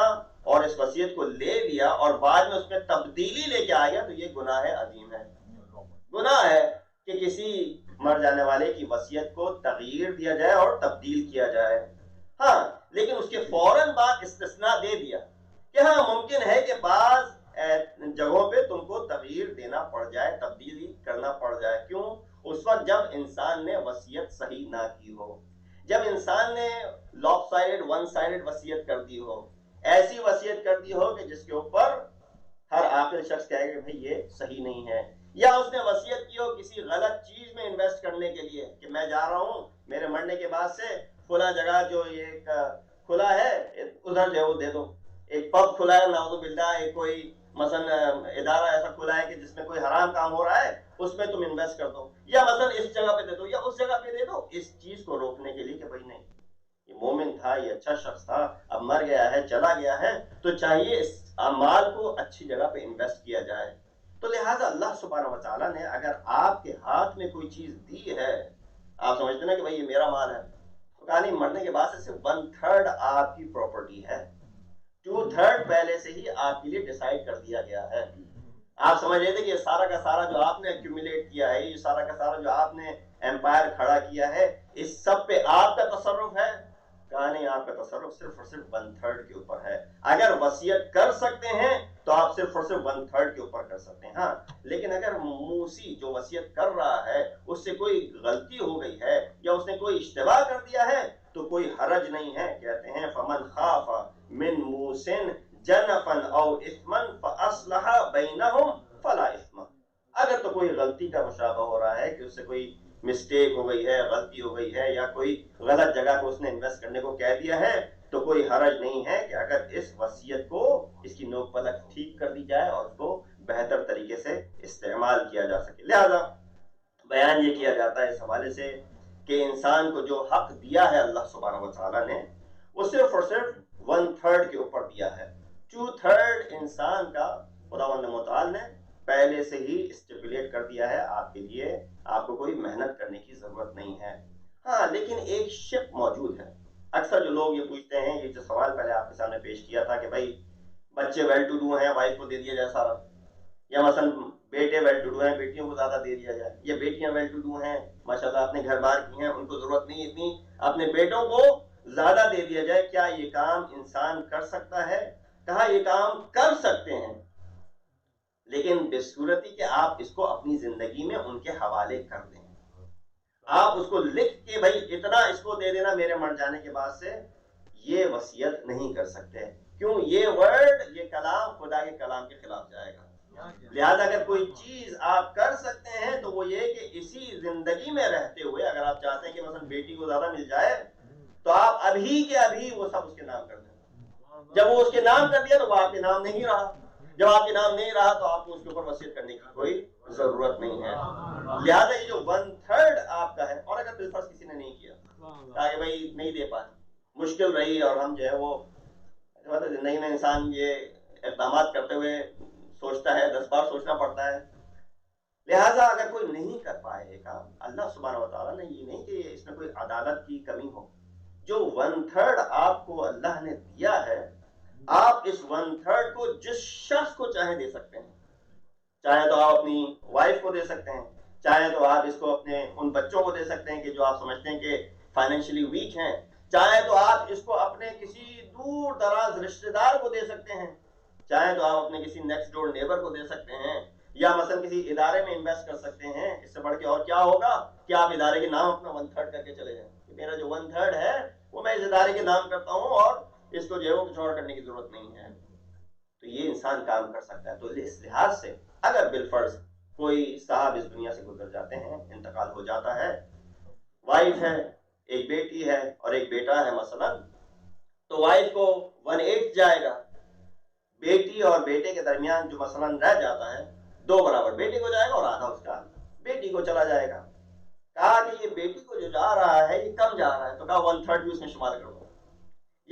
اور اس وصیت کو لے لیا اور بعد میں اس میں تبدیلی لے کے آ گیا تو یہ گناہ عظیم ہے. گناہ ہے کہ کسی مر جانے والے کی وصیت کو تغییر دیا جائے اور تبدیل کیا جائے. ہاں لیکن اس کے فوراً بعد استثناء دے دیا کہ ہاں ممکن ہے کہ بعض جگہوں پہ تم کو تغییر دینا پڑ جائے، تبدیلی کرنا پڑ جائے. کیوں؟ اس وقت جب انسان نے وصیت صحیح نہ کی ہو، جب انسان نے لاپ سائڈ ون سائڈڈ وصیت کر دی ہو، ایسی وصیت کر دی ہو کہ جس کے اوپر ہر عاقل شخص کہے کہ بھئی یہ صحیح نہیں ہے، یا اس نے وصیت کی ہو کسی غلط چیز میں انویسٹ کرنے کے لیے کہ میں جا رہا ہوں میرے مرنے کے بعد سے فلاں جگہ جو یہ کھلا ہے ادھر جو دے دو، ایک پب کھلا ہے نعوذ باللہ، ایک کوئی مثلا ادارہ ایسا کھلا ہے کہ جس میں کوئی حرام کام ہو رہا ہے اس میں تم انویسٹ کر دو، یا مثلا اس جگہ پہ دے دو یا اس جگہ پہ دے دو، اس چیز کو روکنے کے لیے کہ بھائی نہیں یہ مومن تھا، یہ اچھا شخص تھا، اب مر گیا ہے چلا گیا ہے تو چاہیے اس اعمال کو اچھی جگہ پہ انویسٹ کیا جائے. تو لہٰذا اللہ سبحانہ وتعالیٰ نے اگر آپ کے ہاتھ میں کوئی چیز دی ہے، آپ سمجھتے نا کہ بھائی یہ میرا مال ہے، تو کہا نہیں مرنے کے بعد سے صرف 1/3 آپ کی پراپرٹی ہے، 2/3 پہلے سے ہی آپ کے لیے ڈیسائیڈ کر دیا گیا ہے. آپ سمجھ رہے تھے کہ یہ سارا کا سارا جو آپ نے ایکومولیٹ کیا ہے، یہ سارا کا سارا جو آپ نے ایمپائر کھڑا کیا ہے، اس سب پہ آپ کا تصرف ہے؟ کہا نہیں، آپ کا تصرف صرف اور صرف 1/3 کے اوپر ہے. اگر وصیت کر سکتے ہیں تو آپ صرف اور صرف 1/3 کے اوپر کر سکتے ہیں. ہاں لیکن اگر موسی جو وصیت کر رہا ہے اس سے کوئی غلطی ہو گئی ہے یا اس نے کوئی اشتباہ کر دیا ہے تو کوئی حرج نہیں ہے. کہتے ہیں فمن خاف من موسن جنفا او اثما فاصلح بینہم فلا اثم. اگر تو کوئی غلطی کا مشابہ ہو رہا ہے کہ اس سے کوئی مسٹیک ہو گئی ہے، غلطی ہو گئی ہے، یا کوئی غلط جگہ کو اس نے انویسٹ کرنے کو کہہ دیا ہے تو کوئی حرج نہیں ہے کہ اگر اس وصیت کو اس کی نوک پلک ٹھیک کر دی جائے اور اس کو بہتر طریقے سے استعمال کیا جا سکے. لہذا بیان یہ کیا جاتا ہے اس حوالے سے کہ انسان کو جو حق دیا ہے اللہ سبحانہ وتعالیٰ نے وہ صرف اور صرف 1/3 کے اوپر دیا ہے. 2/3 انسان کا خداوند متعال نے پہلے سے ہی اسٹیپولیٹ کر دیا ہے آپ کے لیے، آپ کو کوئی محنت کرنے کی ضرورت نہیں ہے. ہاں لیکن ایک شک موجود ہے. اکثر جو لوگ یہ پوچھتے ہیں، یہ جو سوال پہلے آپ کے سامنے پیش کیا تھا کہ بھائی بچے ویل ٹو ڈو ہیں وائف کو دے دیا جائے سارا، یا مثلا بیٹے ویل ٹو ڈو ہیں بیٹیوں کو زیادہ دے دیا جائے، یا بیٹیاں ویل ٹو ڈو ہیں ماشاءاللہ اپنے گھر بار کی ہیں ان کو ضرورت نہیں اتنی، اپنے بیٹوں کو زیادہ دے دیا جائے. کیا یہ کام انسان کر سکتا ہے؟ کہا یہ کام کر سکتے ہیں لیکن بصورتی کہ آپ اس کو اپنی زندگی میں ان کے حوالے کر دیں. آپ اس کو لکھ کے بھائی اتنا اس کو دے دینا میرے مر جانے کے بعد سے، یہ وصیت نہیں کر سکتے. کیوں؟ یہ ورڈ، یہ کلام خدا کے کلام کے خلاف جائے گا. لہذا اگر کوئی چیز آپ کر سکتے ہیں تو وہ یہ کہ اسی زندگی میں رہتے ہوئے اگر آپ چاہتے ہیں کہ مثلا بیٹی کو زیادہ مل جائے تو آپ ابھی کے ابھی وہ سب اس کے نام کر دیں. جب وہ اس کے نام کر دیا تو وہ آپ کے نام نہیں رہا، جب آپ کے نام نہیں رہا تو آپ کو اس کے اوپر وصیت کرنے کی کوئی ضرورت نہیں ہے. لہٰذا یہ جو 1/3 آپ کا ہے، اور اگر بالفرض کسی نے نہیں کیا، کہا کہ بھائی نہیں دے پائے، مشکل رہی، اور ہم جو ہے وہ زندگی میں انسان یہ اقدامات کرتے ہوئے سوچتا ہے، 10 بار سوچنا پڑتا ہے. لہٰذا اگر کوئی نہیں کر پائے کام، اللہ سبحانہ وتعالیٰ نے یہ نہیں کہ اس میں کوئی عدالت کی کمی ہو، جو 1/3 آپ کو اللہ نے دیا ہے آپ اس 1/3 کو جس شخص کو چاہے دے سکتے ہیں. چاہے تو آپ اپنی وائف کو دے سکتے ہیں، چاہے تو آپ اس کو اپنے ان بچوں کو دے سکتے ہیں کہ جو آپ سمجھتے ہیں کہ فائنینشلی ویک ہیں، چاہے تو آپ اس کو اپنے کسی دور دراز رشتہ دار کو دے سکتے ہیں، چاہے تو آپ اپنے کسی نیکسٹ ڈور نیبر کو دے سکتے ہیں، یا مثلا کسی ادارے میں انویسٹ کر سکتے ہیں. اس سے بڑھ کے اور کیا ہوگا کہ آپ ادارے کے نام اپنا 1/3 کر کے چلے جائیں کہ میرا جو 1/3 ہے وہ میں اس ادارے کے نام کرتا ہوں اور اس کو جو ہے وہ کچھ اور کرنے کی ضرورت نہیں ہے. تو یہ انسان کام کر سکتا ہے. تو اس لحاظ سے اگر بالفرض کوئی صاحب اس دنیا سے گزر جاتے ہیں، انتقال ہو جاتا ہے، وائف ہے، ایک بیٹی ہے اور ایک بیٹا ہے مثلا، تو وائف کو 1/8 جائے گا. بیٹی اور بیٹے کے درمیان جو مثلا رہ جاتا ہے 2 برابر بیٹے کو جائے گا اور آدھا اس کا بیٹی کو چلا جائے گا. کہا کہ یہ بیٹی کو جو جا رہا ہے یہ کم جا رہا ہے، تو کہا 1/3 بھی اس میں شمار کر دو.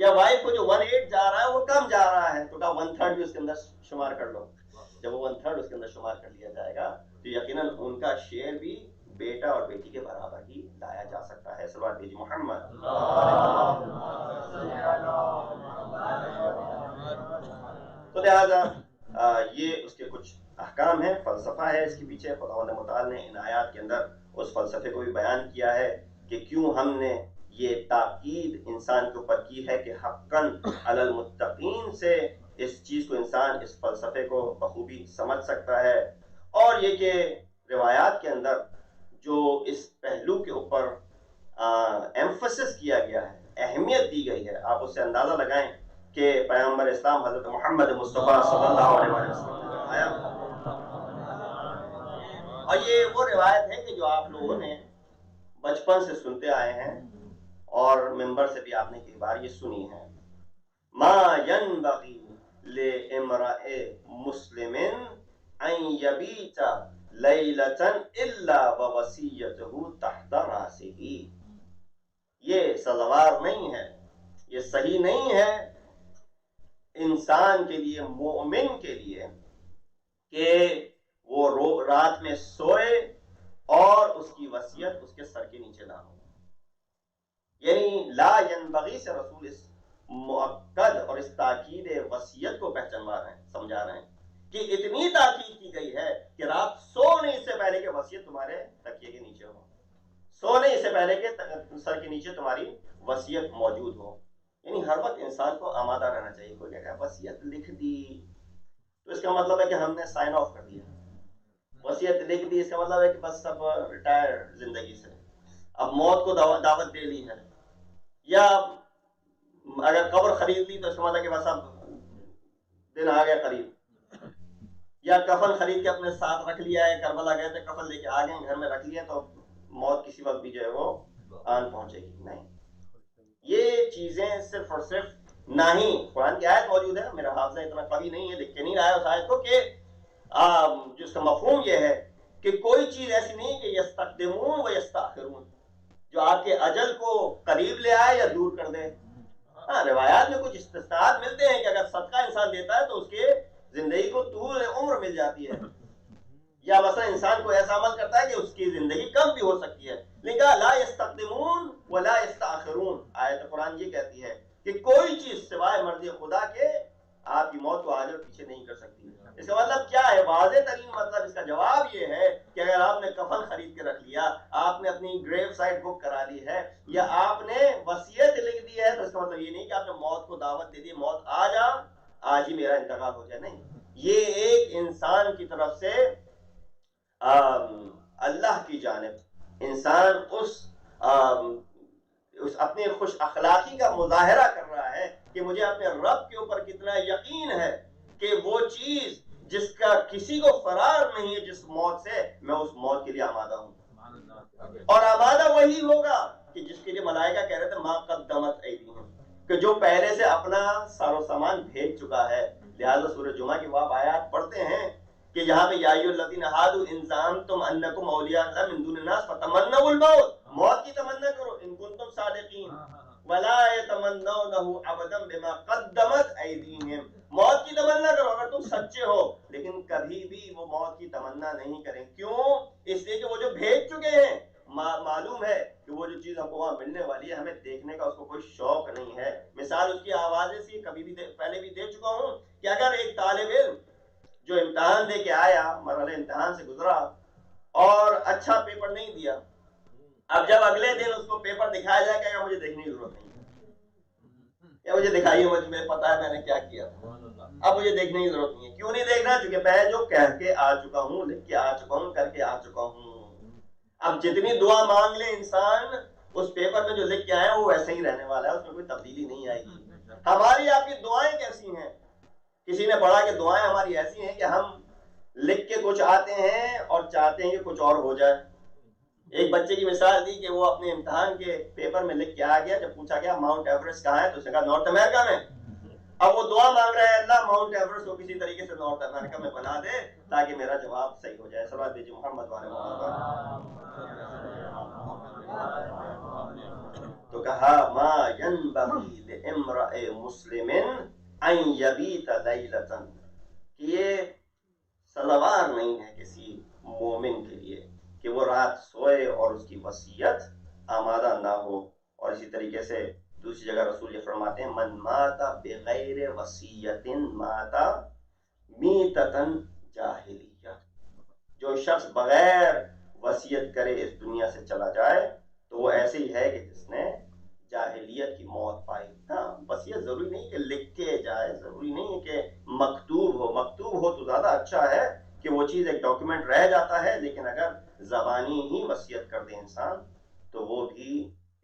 یا وائف کو جو 1/8 جا رہا ہے وہ کم جا رہا ہے، تو کہا 1/3 بھی اس کے اندر شمار کر لو. جب وہ 1/3 اس کے اندر شمار کر لیا جائے گا تو یقیناً ان کا شیئر بھی بیٹا اور بیٹی کے برابر ہی لایا جا سکتا ہے. صلوات بھیجی محمد. تو لہٰذا یہ اس کے کچھ احکام ہیں، فلسفہ ہے اس کے پیچھے. خداوند متعال نے ان آیات کے اندر اس فلسفے کو بھی بیان کیا ہے کہ کیوں ہم نے یہ تاکید انسان کے اوپر کی ہے کہ حقاً علی المتقین سے اس چیز کو انسان اس فلسفے کو بخوبی سمجھ سکتا ہے. اور یہ کہ روایات کے اندر جو اس پہلو کے اوپر ایمفسس کیا گیا ہے، اہمیت دی گئی ہے، آپ اس سے اندازہ لگائیں کہ پیغمبر اسلام حضرت محمد مصطفیٰ صلی اللہ علیہ وسلم نے فرمایا. اور یہ وہ روایت ہے کہ جو آپ لوگوں نے بچپن سے سنتے آئے ہیں اور ممبر سے بھی آپ نے کئی بار یہ سنی ہے. ما ينبغي لامرئ مسلم ان يبيت ليلة الا ووصيته تحت راسه. یہ سزاوار نہیں ہے، یہ صحیح نہیں ہے انسان کے لیے، مومن کے لیے، کہ وہ رات میں سوئے اور اس کی وصیت اس کے سر کے نیچے نہ ہو. یعنی لا ینبغی سے رسول اس مؤکد اور اس تاکید وصیت کو پہچانوا رہے ہیں، سمجھا رہے ہیں کہ اتنی تاکید کی گئی ہے کہ رات سونے اس سے پہلے کہ وصیت تمہارے تکیے کے نیچے ہو، سونے اس سے پہلے کہ سر کے نیچے تمہاری وصیت موجود ہو. یعنی ہر وقت انسان کو آمادہ رہنا چاہیے. کوئی کہے گا وصیت لکھ دی تو اس کا مطلب ہے کہ ہم نے سائن آف کر دیا. وصیت لکھ دی اس کا مطلب ہے کہ بس سب ریٹائر زندگی سے، اب موت کو دعوت دے لی ہے. یا اگر قبر خرید لی تو اس کا مطلب کہ بس اب دن آ گیا قریب. یا کفن خرید کے اپنے ساتھ رکھ لیا ہے، کربلا گئے تھے کفن لے کے آ گئے، گھر میں رکھ لیا تو موت کسی وقت بھی جو ہے وہ آن پہنچے گی. نہیں، یہ چیزیں صرف اور صرف نہ ہی قرآن کی آیت موجود ہے، میرا حافظہ اتنا قوی نہیں ہے، لکھ کے نہیں لایا اس آیت کو، کہ جس کا مفہوم یہ ہے کہ کوئی چیز ایسی نہیں کہ یستقدمون و یستاخرون، جو آپ کے اجل کو قریب لے آئے یا دور کر دے. ہاں، روایات میں کچھ استثناءات ملتے ہیں کہ اگر صدقہ انسان دیتا ہے تو اس کے زندگی کو طول عمر مل جاتی ہے، یا مثلا انسان کو ایسا عمل کرتا ہے کہ اس کی زندگی کم بھی ہو سکتی ہے. لیکن لا یستقدمون ولا یستاخرون، آیت قرآن یہ کہتی ہے کہ کوئی چیز سوائے مرضی خدا کے آپ کی موت کو آگے اور پیچھے نہیں کر سکتی. اس کا مطلب کیا ہے؟ واضح ترین مطلب اس کا جواب یہ ہے کہ اگر آپ نے کفن خرید کے رکھ لیا، آپ نے اپنی گریو سائٹ بک کرا لی ہے، یا آپ نے وصیت لکھ دی ہے، تو اس کا مطلب یہ نہیں کہ آپ نے موت کو دعوت دے دی، موت آ جا آج ہی میرا انتقال ہو جائے. نہیں، یہ ایک انسان کی طرف سے اللہ کی جانب انسان اس اپنی خوش اخلاقی کا مظاہرہ کر رہا ہے کہ مجھے اپنے رب کے اوپر کتنا یقین ہے کہ وہ چیز جس کا کسی کو فرار نہیں ہے، جس موت سے، میں اس موت کے لیے آمادہ ہوں. اور آمادہ وہی ہوگا کہ جس کے لیے ملائکہ کہہ رہے تھے ما قدمت ایدیہم، کہ جو پہلے سے اپنا سار و سامان بھیج چکا ہے. لہذا سورہ جمعہ کی وہ آیات پڑھتے ہیں کہ جہاں پہ یا ایھا الذین ھادوا ان زعمتم انکم اولیاء اللہ من دون الناس فتمنوا الموت، موت کی تمنا کرو ان کنتم صادقین، ولا یتمنونہ ابدا بما قدمت ایدیہم، موت کی تمنا کرو اگر تم سچے ہو، لیکن کبھی بھی وہ موت کی تمنا نہیں کریں. کیوں؟ اس لیے کہ وہ جو بھیج چکے ہیں، معلوم ہے کہ وہ جو چیز ہم کو وہاں ملنے والی ہے، ہمیں دیکھنے کا اس کو کوئی شوق نہیں ہے. مثال اس کی آوازیں سی کبھی بھی پہلے بھی دے چکا ہوں کہ اگر ایک طالب علم جو امتحان دے کے آیا، مرحلہ امتحان سے گزرا اور اچھا پیپر نہیں دیا، اب جب اگلے دن اس کو پیپر دکھایا جائے کہ مجھے دیکھنے کی ضرورت نہیں ہے، یا مجھے دکھائیے، مجھے پتا ہے میں نے کیا کیا تھا، اب مجھے دیکھنے کی ضرورت نہیں ہے. کیوں نہیں دیکھنا؟ چونکہ میں جو کہہ کے آ چکا ہوں، لکھ کے آ چکا ہوں، کر کے آ چکا ہوں. اب جتنی دعا مانگ لے انسان، اس پیپر میں جو لکھ کے آئے وہ ویسے ہی رہنے والا ہے، اس میں کوئی تبدیلی نہیں آئے گی. ہماری آپ کی دعائیں کیسی ہیں؟ کسی نے پڑھا کہ دعائیں ہماری ایسی ہیں کہ ہم لکھ کے کچھ آتے ہیں اور چاہتے ہیں کہ کچھ اور ہو جائے. ایک بچے کی مثال دی کہ وہ اپنے امتحان کے پیپر میں لکھ کے آ گیا، جب پوچھا گیا ماؤنٹ ایوریسٹ کہاں ہے تو اس نے کہا نارتھ امریکہ میں. اب وہ دعا مانگ رہے ہیں اللہ ماؤنٹ ایوریسٹ کو کسی طریقے سے نارتھ امریکہ میں بنا دے تاکہ میرا جواب صحیح ہو جائے. صلوات بھیجیے محمد والے محمد. تو کہا ما ینبغی لامرئ مسلم ان یبیت لیلۃ، کہ یہ سزاوار نہیں ہے کسی مومن کے لیے کہ وہ رات سوئے اور اس کی وصیت آمادہ نہ ہو. اور اسی طریقے سے دوسری جگہ رسول یہ فرماتے ہیں من مات بغیر وصیت مات میتتن جاہلیہ. جو شخص بغیر وصیت کرے اس دنیا سے چلا جائے تو وہ ایسے ہی ہے کہ جس نے جاہلیت کی موت پائی. ہاں وصیت ضروری نہیں کہ لکھ کے جائے, ضروری نہیں ہے کہ مکتوب ہو تو زیادہ اچھا ہے کہ وہ چیز ایک ڈاکیومنٹ رہ جاتا ہے, لیکن اگر زبانی ہی وصیت کر دے انسان تو وہ بھی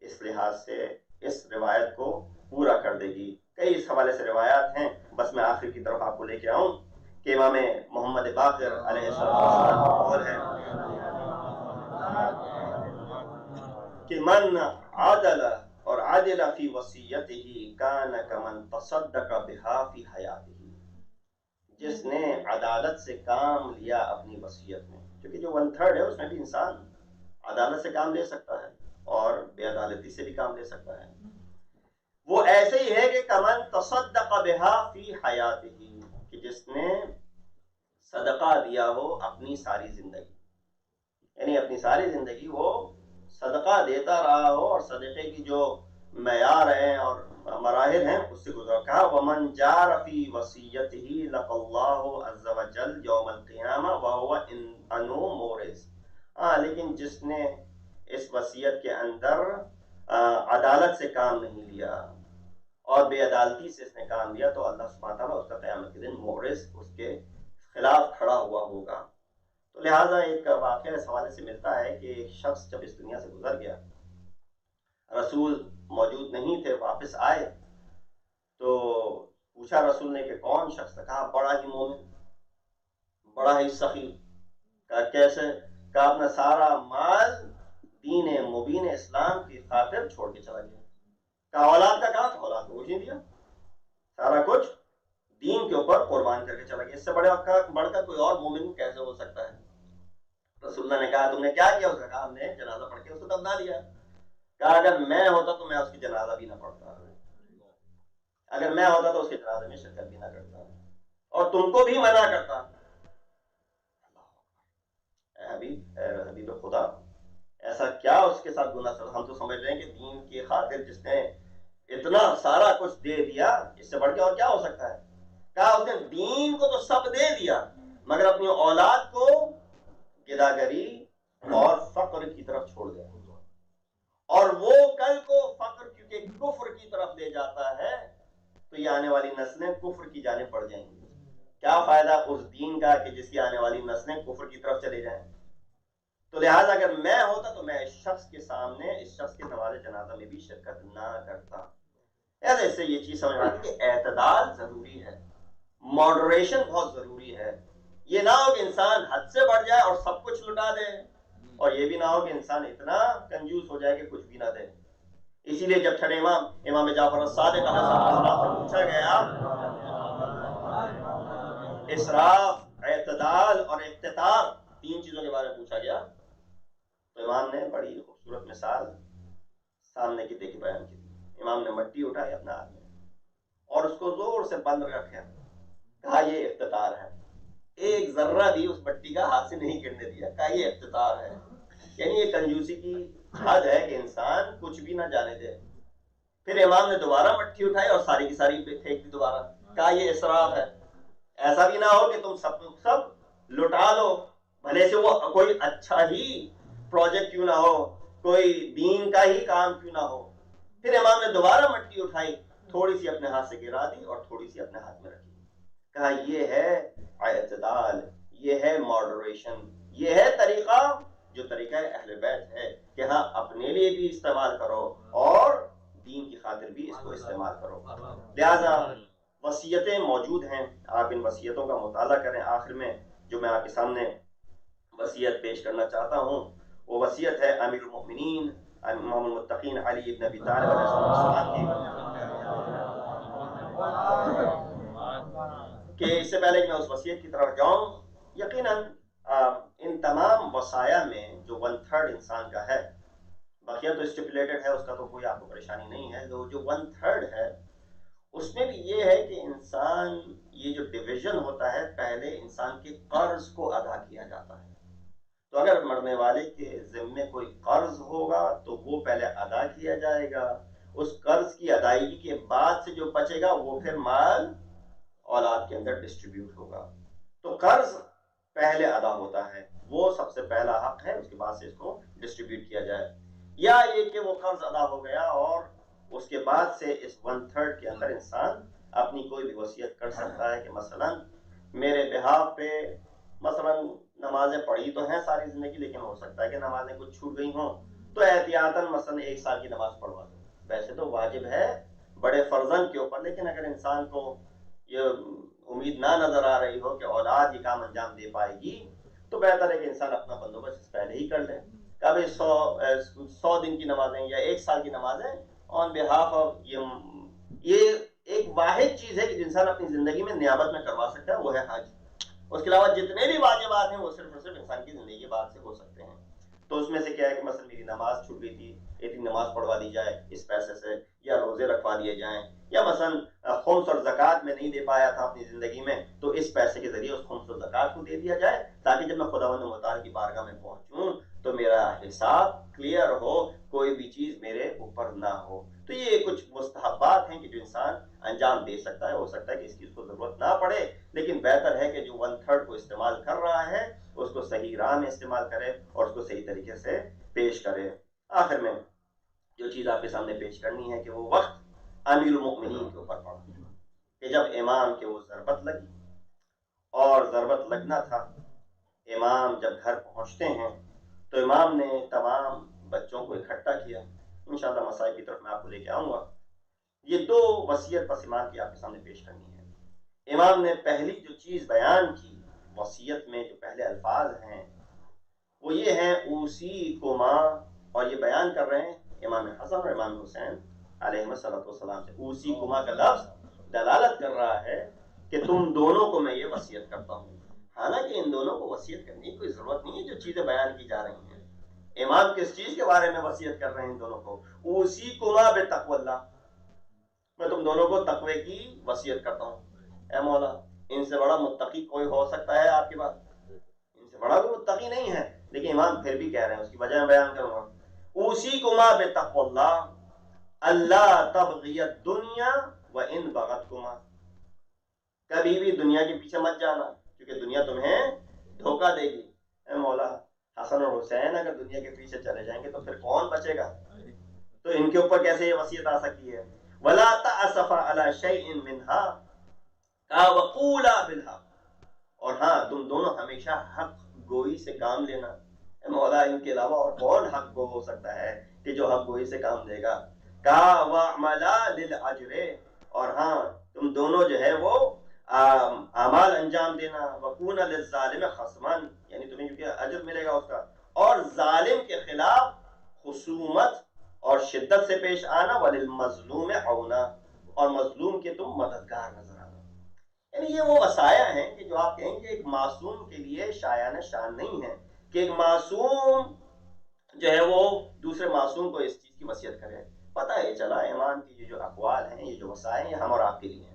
اس لحاظ سے اس روایت کو پورا کر دے گی. کئی اس حوالے سے روایات ہیں, بس میں آخر کی طرف آپ کو لے کے آؤں کہ امام محمد باقر علیہ السلام کا قول ہے کہ من عدل اور عدل فی وصیتہ کان کمن تصدق بہا فی حیاتہ. جس نے عدالت سے کام لیا اپنی وصیت میں, کیونکہ جو 1/3 ہے اس میں بھی انسان عدالت سے کام لے سکتا ہے اور بے عدالتی سے بھی کام لے سکتا ہے, وہ ایسے ہی ہے کہ کمن تصدق بہا فی حیاتہ, کہ جس نے صدقہ دیا ہو اپنی ساری زندگی, یعنی اپنی ساری زندگی وہ صدقہ دیتا رہا ہو اور صدقے کی جو معیار ہیں اور مراحل ہیں اس سے گزرا. کہا ومن جار فی وصیتہ لقى اللہ عز وجل یوم القیامہ وهو انو مورث. ہاں لیکن جس نے اس وصیت کے اندر عدالت سے کام نہیں لیا اور بے عدالتی سے اس نے کام لیا تو اللہ سبحانہ تعالیٰ اس کا قیامت کے دن مورث اس کے خلاف کھڑا ہوا ہوگا. تو لہٰذا ایک واقعہ اس حوالے سے ملتا ہے کہ ایک شخص جب اس دنیا سے گزر گیا, رسول موجود نہیں تھے, واپس آئے تو پوچھا رسول نے کہ کون شخص تھا؟ کہا بڑا ہی مومن, بڑا ہی سخی. کہا کیسے؟ کہا اپنا سارا مال دین مبین اسلام کی خاطر چھوڑ کے چلا گیا. کہا اولاد کا کہا؟ اولاد کو کچھ نہیں دیا, سارا کچھ دین کے اوپر قربان کر کے چلا گیا. اس سے بڑھ کر کوئی اور مومن کیسے ہو سکتا ہے؟ رسول اللہ نے کہا تم نے کیا کیا؟ اس نے کہا ہم نے جنازہ پڑھ کے اس کو دفنا دیا. کہا اگر میں ہوتا تو میں اس کی جنازہ بھی نہ پڑھتا, اگر میں ہوتا تو اس کے جنازے میں شرکت بھی نہ کرتا اور تم کو بھی منع کرتا. حبیب خدا, ایسا کیا اس کے ساتھ گناہ؟ ہم تو سمجھ رہے ہیں کہ دین کی خاطر جس نے اتنا سارا کچھ دے دیا, اس سے بڑھ کے اور کیا ہو سکتا ہے؟ کہا اس نے دین کو تو سب دے دیا مگر اپنی اولاد کو گداگری اور فقر کی طرف چھوڑ دیا, اور وہ کل کو فقر کیونکہ کفر کی طرف لے جاتا ہے تو یہ آنے والی نسلیں کفر کی جانب پڑ جائیں گی. کیا فائدہ اس دین کا کہ جس کی آنے والی نسلیں کفر کی طرف چلے جائیں؟ تو لہٰذا اگر میں ہوتا تو میں اس شخص کے سامنے, اس شخص کے نماز جنازہ میں بھی شرکت نہ کرتا. اس سے یہ چیز سمجھ آتی کہ اعتدال ضروری ہے, ماڈریشن بہت ضروری ہے. یہ نہ ہو کہ انسان حد سے بڑھ جائے اور سب کچھ لٹا دے, اور یہ بھی نہ ہو کہ انسان اتنا کنجوس ہو جائے کہ کچھ بھی نہ دے. اسی لیے جب چھٹے امام جعفر الصادق علیہ السلام سے پوچھا گیا اسراف, اعتدال اور اقتدار, 3 چیزوں کے بارے میں پوچھا گیا, تو امام نے بڑی خوبصورت مثال سامنے کی دیکھی بیان کی. امام نے مٹی اٹھائی اپنے ہاتھ میں اور اس کو زور سے بند رکھا, کہا یہ اقتدار ہے. ایک ذرہ بھی اس مٹی کا ہاتھ سے نہیں گرنے دیا, کہا یہ اقتدار ہے. یعنی یہ کنجوسی کی حد ہے کہ انسان کچھ بھی نہ جانے دے. پھر امام نے دوبارہ مٹی اٹھائی اور ساری کی ساری پھینک دی دوبارہ, کہا یہ اسراف ہے. ایسا بھی نہ ہو کہ تم سب لٹا دو, بھلے سے وہ کوئی اچھا ہی پروجیکٹ کیوں نہ ہو, کوئی دین کا ہی کام کیوں نہ ہو. پھر امام نے دوبارہ مٹی اٹھائی, تھوڑی سی اپنے ہاتھ سے گرا دی اور تھوڑی سی اپنے ہاتھ میں رکھی. کہا یہ ہے اعتدال, یہ ہے ماڈریشن, یہ ہے طریقہ جو طریقہ اہل بیت ہے کہ ہاں اپنے لیے بھی استعمال کرو اور دین کی خاطر بھی اس کو استعمال کرو. لہذا وصیتیں موجود ہیں, آپ ان وصیتوں کا مطالعہ کریں. آخر میں جو میں آپ کے سامنے وصیت پیش کرنا چاہتا ہوں وہ وصیت ہے امیر المؤمنین امام المتقین علی ابن ابی طالب علیہ السلام کی. کہ اس سے پہلے کہ میں اس وصیت کی طرف جاؤں, یقیناً ان تمام وصایا میں جو 1/3 انسان کا ہے, بقیہ تو اسٹیپولیٹڈ ہے, اس کا تو کوئی آپ کو پریشانی نہیں ہے. جو 1/3 ہے اس میں بھی یہ ہے کہ انسان, یہ جو ڈویژن ہوتا ہے, پہلے انسان کے قرض کو ادا کیا جاتا ہے. تو اگر مرنے والے کے ذمے کوئی قرض ہوگا تو وہ پہلے ادا کیا جائے گا، اس قرض کی ادائیگی کے بعد سے جو بچے گا وہ پھر مال اولاد کے اندر ڈسٹریبیوٹ ہوگا۔ تو قرض پہلے ادا ہوتا ہے، وہ سب سے پہلا حق ہے، اس کے بعد سے اس کو ڈسٹریبیوٹ کیا جائے۔ یا یہ کہ وہ قرض ادا ہو گیا اور اس کے بعد سے اس 1/3 کے اندر انسان اپنی کوئی بھی وصیت کر سکتا ہے کہ مثلا میرے بہاف پہ مثلا نمازیں پڑھی تو ہیں ساری زندگی، لیکن ہو سکتا ہے کہ نمازیں کچھ چھوٹ گئی ہوں، تو احتیاطاً مثلا 1 سال کی نماز پڑھوا دو۔ ویسے تو واجب ہے بڑے فرزند کے اوپر، لیکن اگر انسان کو یہ امید نہ نظر آ رہی ہو کہ اولاد یہ کام انجام دے پائے گی، تو بہتر ہے کہ انسان اپنا بندوبست پہلے ہی کر لے۔ کبھی 100 دن کی نمازیں یا 1 سال کی نمازیں آن بہاف آف، یہ ایک واحد چیز ہے کہ انسان اپنی زندگی میں نیابت میں کروا سکتا ہے، وہ ہے حج۔ اس کے علاوہ جتنے بھی واجبات ہیں وہ صرف اور صرف انسان کی زندگی کے بعد سے ہو سکتے ہیں۔ تو اس میں سے کیا ہے کہ مثلا میری نماز چھوٹ گئی تھی، ایک نماز پڑھوا دی جائے اس پیسے سے، یا روزے رکھوا دیے جائیں، یا مثلا خمس اور زکوٰۃ میں نہیں دے پایا تھا اپنی زندگی میں، تو اس پیسے کے ذریعے اس خمس اور زکوٰۃ کو دے دیا جائے، تاکہ جب میں خداوند متعال کی بارگاہ میں پہنچوں تو میرا حساب کلیئر ہو، کوئی بھی چیز میرے اوپر نہ ہو۔ تو یہ کچھ مستحبات ہیں کہ جو انسان انجام دے سکتا ہے، ہو سکتا ہے کہ اس کی اس کو ضرورت نہ پڑے، لیکن بہتر ہے کہ جو 1/3 کو استعمال کر رہا ہے اس کو صحیح راہ میں استعمال کرے اور اس کو صحیح طریقے سے پیش کرے۔ آخر میں جو چیز آپ کے سامنے پیش کرنی ہے کہ وہ وقت امیر المؤمنین کے اوپر پڑا کہ جب امام کے وہ ضربت لگی، اور ضربت لگنا تھا، امام جب گھر پہنچتے ہیں تو امام نے تمام بچوں کو اکٹھا کیا۔ انشاءاللہ مسائل کی طرف میں آپ کو لے کے آؤں گا۔ یہ 2 وصیت بس امام کی آپ کے سامنے پیش کرنی ہے۔ امام نے پہلی جو چیز بیان کی وصیت میں، جو پہلے الفاظ ہیں وہ یہ ہیں اوصیکما، اور یہ بیان کر رہے ہیں امام حسن اور امام حسین علیہ السلام سے۔ اوصیکما کا لفظ دلالت کر رہا ہے کہ تم دونوں کو میں یہ وصیت کرتا ہوں، حالانکہ ان دونوں کو وصیت کرنے کی کوئی ضرورت نہیں ہے۔ جو چیزیں بیان کی جا رہی ہیں، امام کس چیز کے بارے میں وصیت کر رہے ہیں ان دونوں کو؟ اوصیکما بتقوی اللہ، میں تم دونوں کو تقوی کی وصیت کرتا ہوں۔ اے مولا، ان سے بڑا متقی کوئی ہو سکتا ہے آپ کے پاس؟ ان سے بڑا کوئی متقی نہیں ہے، لیکن امام پھر بھی کہہ رہے ہیں، اس کی وجہ میں بیان کروں گا۔ اوصیکما بتقوی اللہ اللہ تبغی الدنیا وان بغتکما، کبھی بھی دنیا کے پیچھے مت جانا، کیونکہ دنیا تمہیں دھوکہ دے گی۔ اے مولا، حسن اور حسین اگر دنیا کے پیچھے چلے جائیں گے تو پھر کون بچے گا؟ تو ان کے اوپر کیسے یہ وصیت آ سکتی ہے؟ ولا تأسف على شيء منها وقولا بالحق، اور ہاں تم دونوں ہمیشہ حق گوئی سے کام لینا۔ اے مولا، ان کے علاوہ اور کون حق گو ہو سکتا ہے کہ جو حق گوئی سے کام دے گا؟ وعملا للاجر، اور ہاں تم دونوں جو ہے وہ اعمال انجام دینا۔ وکون للظالم خصما، یعنی تمہیں جو کہ اجر ملے گا اس کا، اور ظالم کے خلاف خصومت اور شدت سے پیش آنا۔ وللمظلوم عونا، اور مظلوم کے تم مددگار نظر آنا۔ یعنی یہ وہ وصایا ہیں کہ جو آپ کہیں کہ ایک معصوم کے لیے شایان شان نہیں ہے کہ ایک معصوم جو ہے وہ دوسرے معصوم کو اس چیز کی وصیت کرے۔ پتہ ہے چلا امام کی یہ جو اقوال ہیں، یہ جو وصایا ہیں، یہ ہم اور آپ کے لیے ہیں۔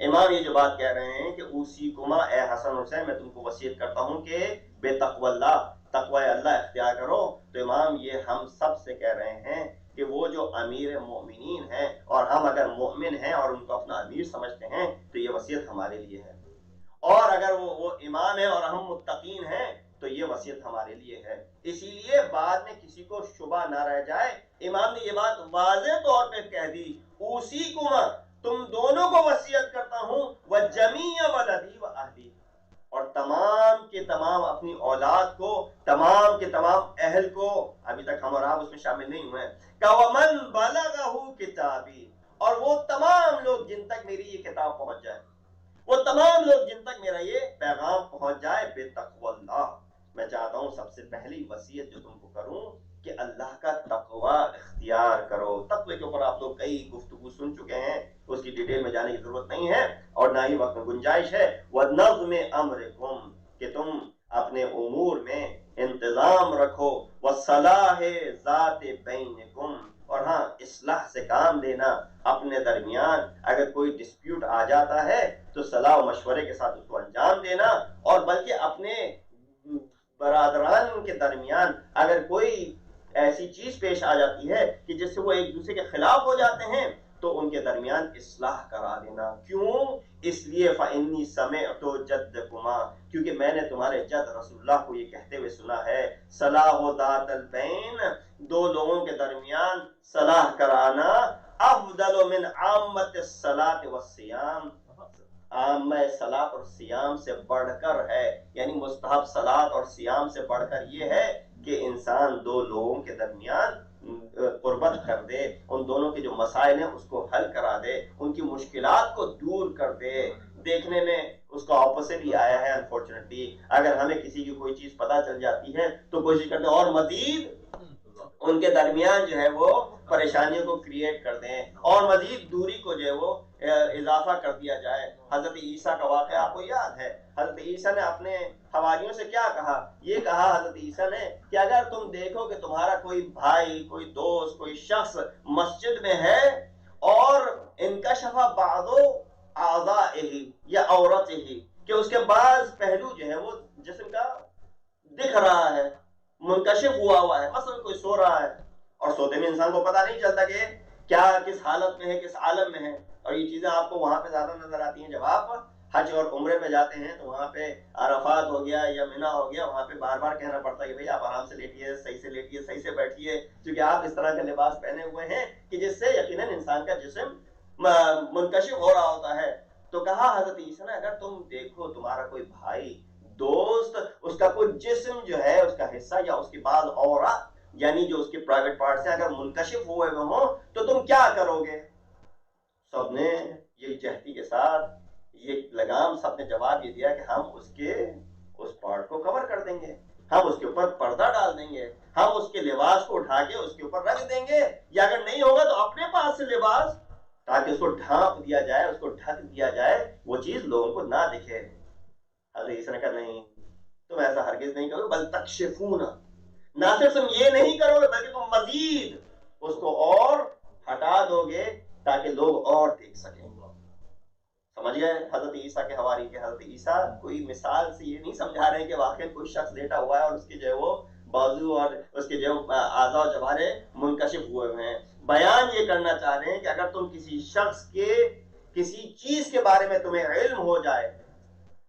امام یہ جو بات کہہ رہے ہیں کہ اوصیکما، اے حسن حسین، میں تم کو وصیت کرتا ہوں کہ بے تقوی اللہ، تقوی اللہ اختیار کرو، تو امام یہ ہم سب سے کہہ رہے ہیں کہ وہ جو امیر مومنین ہیں، اور ہم اگر مومن ہیں اور ان کو اپنا امیر سمجھتے ہیں تو یہ وصیت ہمارے لیے ہے، اور اگر وہ امام ہے اور ہم متقین ہیں تو یہ وصیت ہمارے لیے ہے۔ اسی لیے بعد میں کسی کو شبہ نہ رہ جائے، امام نے یہ بات واضح طور پہ کہہ دی، اوصیکما، تم دونوں کو وصیت کرتا ہوں، وجمیع ولدی واہلی، اور تمام کے تمام اپنی اولاد کو، تمام کے تمام اہل کو، ابھی تک ہم اور آپ اس میں شامل نہیں ہوئے ہیں، ومن بلغہ کتابی، اور وہ تمام لوگ جن تک میری یہ کتاب پہنچ جائے، وہ تمام لوگ جن تک میرا یہ پیغام پہنچ جائے، بے تقوی اللہ، میں چاہتا ہوں سب سے پہلی وصیت جو تم کو کروں کہ اللہ کا تقوی اختیار کرو۔ تقوی کے اوپر آپ لوگ کئی گفتگو سن چکے ہیں، اس کی ڈیٹیل میں جانے کی ضرورت نہیں ہے اور نہ ہی وقت میں گنجائش ہے۔ وَنَظْمِ أَمْرِكُمْ، کہ تم اپنے امور میں انتظام رکھو، وَصَلَاحِ ذَاتِ بَيْنِكُمْ، اور ہاں اصلاح سے کام لینا اپنے درمیان، اگر کوئی ڈسپیوٹ آ جاتا ہے تو صلاح و مشورے کے ساتھ اس کو انجام دینا، اور بلکہ اپنے برادران کے درمیان اگر کوئی ایسی چیز پیش آ جاتی ہے کہ جس سے وہ ایک دوسرے کے خلاف ہو جاتے ہیں تو ان کے درمیان اصلاح کرا دینا. کیوں؟ اس لیے فَإِنِّي سَمِعْتُ جَدَّكُمَا، کیونکہ میں نے تمہارے جد رسول اللہ کو یہ کہتے ہوئے سنا ہے، صلاح ذات البین، دو لوگوں کے درمیان صلاح کرانا، افضل من عامت الصلاۃ والصیام، عامہ صلاۃ اور سیام سے بڑھ کر ہے. یعنی مستحب صلاۃ اور سیام سے بڑھ کر یہ ہے کہ انسان دو لوگوں کے درمیان قربت کر دے، ان دونوں کے جو مسائل ہیں اس کو حل کرا دے، ان کی مشکلات کو دور کر دے. دیکھنے میں اس کا اپوزٹ ہی آیا ہے انفارچونیٹلی. اگر ہمیں کسی کی کوئی چیز پتہ چل جاتی ہے تو کوشش کرتے ہیں اور مزید ان کے درمیان جو ہے وہ پریشانیوں کو کریٹ کر دیں اور مزید دوری کو جو ہے وہ اضافہ کر دیا جائے. حضرت عیسیٰ کا واقعہ آپ کو یاد ہے. حضرت عیسیٰ نے اپنے حواریوں سے کیا کہا؟ یہ کہا حضرت عیسیٰ نے کہ اگر تم دیکھو کہ تمہارا کوئی بھائی، کوئی دوست، کوئی شخص مسجد میں ہے اور انکشف بعض اعضائہ یا عورتہ، کہ اس کے بعض پہلو جو ہے وہ جسم کا دکھ رہا ہے، منکشف ہوا ہے، مثلا کوئی سو رہا ہے اور سوتے میں انسان کو پتہ نہیں چلتا کہ کیا کس حالت میں ہے، کس عالم میں ہے. اور یہ چیزیں آپ کو وہاں پہ زیادہ نظر آتی ہیں جب آپ حج اور عمرے پہ جاتے ہیں تو وہاں پہ عرفات ہو گیا یا منی ہو گیا، وہاں پہ بار بار کہنا پڑتا ہے کہ بھئی آپ آرام سے لیٹیے، صحیح سے لیٹیے، صحیح سے بیٹھیے، کیونکہ آپ اس طرح کا لباس پہنے ہوئے ہیں کہ جس سے یقیناً انسان کا جسم منکشف ہو رہا ہوتا ہے. تو کہا حضرت عیسیٰ نے اگر تم دیکھو تمہارا کوئی بھائی، دوست، اس کا کوئی جسم جو ہے، اس کا حصہ یا اس کی بعض عورت یعنی جو اس کے پرائیویٹ پارٹس ہیں اگر منکشف ہوئے ہوں تو تم کیا کرو گے؟ سب نے یہ جہتی کے ساتھ یہ لگام سب نے جواب یہ دیا کہ ہم اس پارٹ کو کور کر دیں گے، ہم اس کے اوپر پردہ ڈال دیں گے، ہم اس کے لباس کو اٹھا کے اس کے اوپر رکھ دیں گے، یا اگر نہیں ہوگا تو اپنے پاس سے لباس تاکہ اس کو ڈھانپ دیا جائے، اس کو ڈھک دیا جائے، وہ چیز لوگوں کو نہ دکھے. حضرت عیسیٰ نے کہا نہیں، تم ایسا ہرگز نہیں کرو، بل تکشفون، نہ صرف تم یہ نہیں کرو گے بلکہ تم مزید اس کو اور ہٹا دو گے تاکہ لوگ اور دیکھ سکیں. سمجھ گئے حضرت عیسیٰ کے حواری کے حضرت عیسیٰ کوئی مثال سے یہ نہیں سمجھا رہے کہ واقعی کوئی شخص لیٹا ہوا ہے اور اس کے جو ہے وہ بازو اور اس کے جو اعضاء و جوارے منکشف ہوئے ہیں. بیان یہ کرنا چاہ رہے ہیں کہ اگر تم کسی شخص کے کسی چیز کے بارے میں تمہیں علم ہو جائے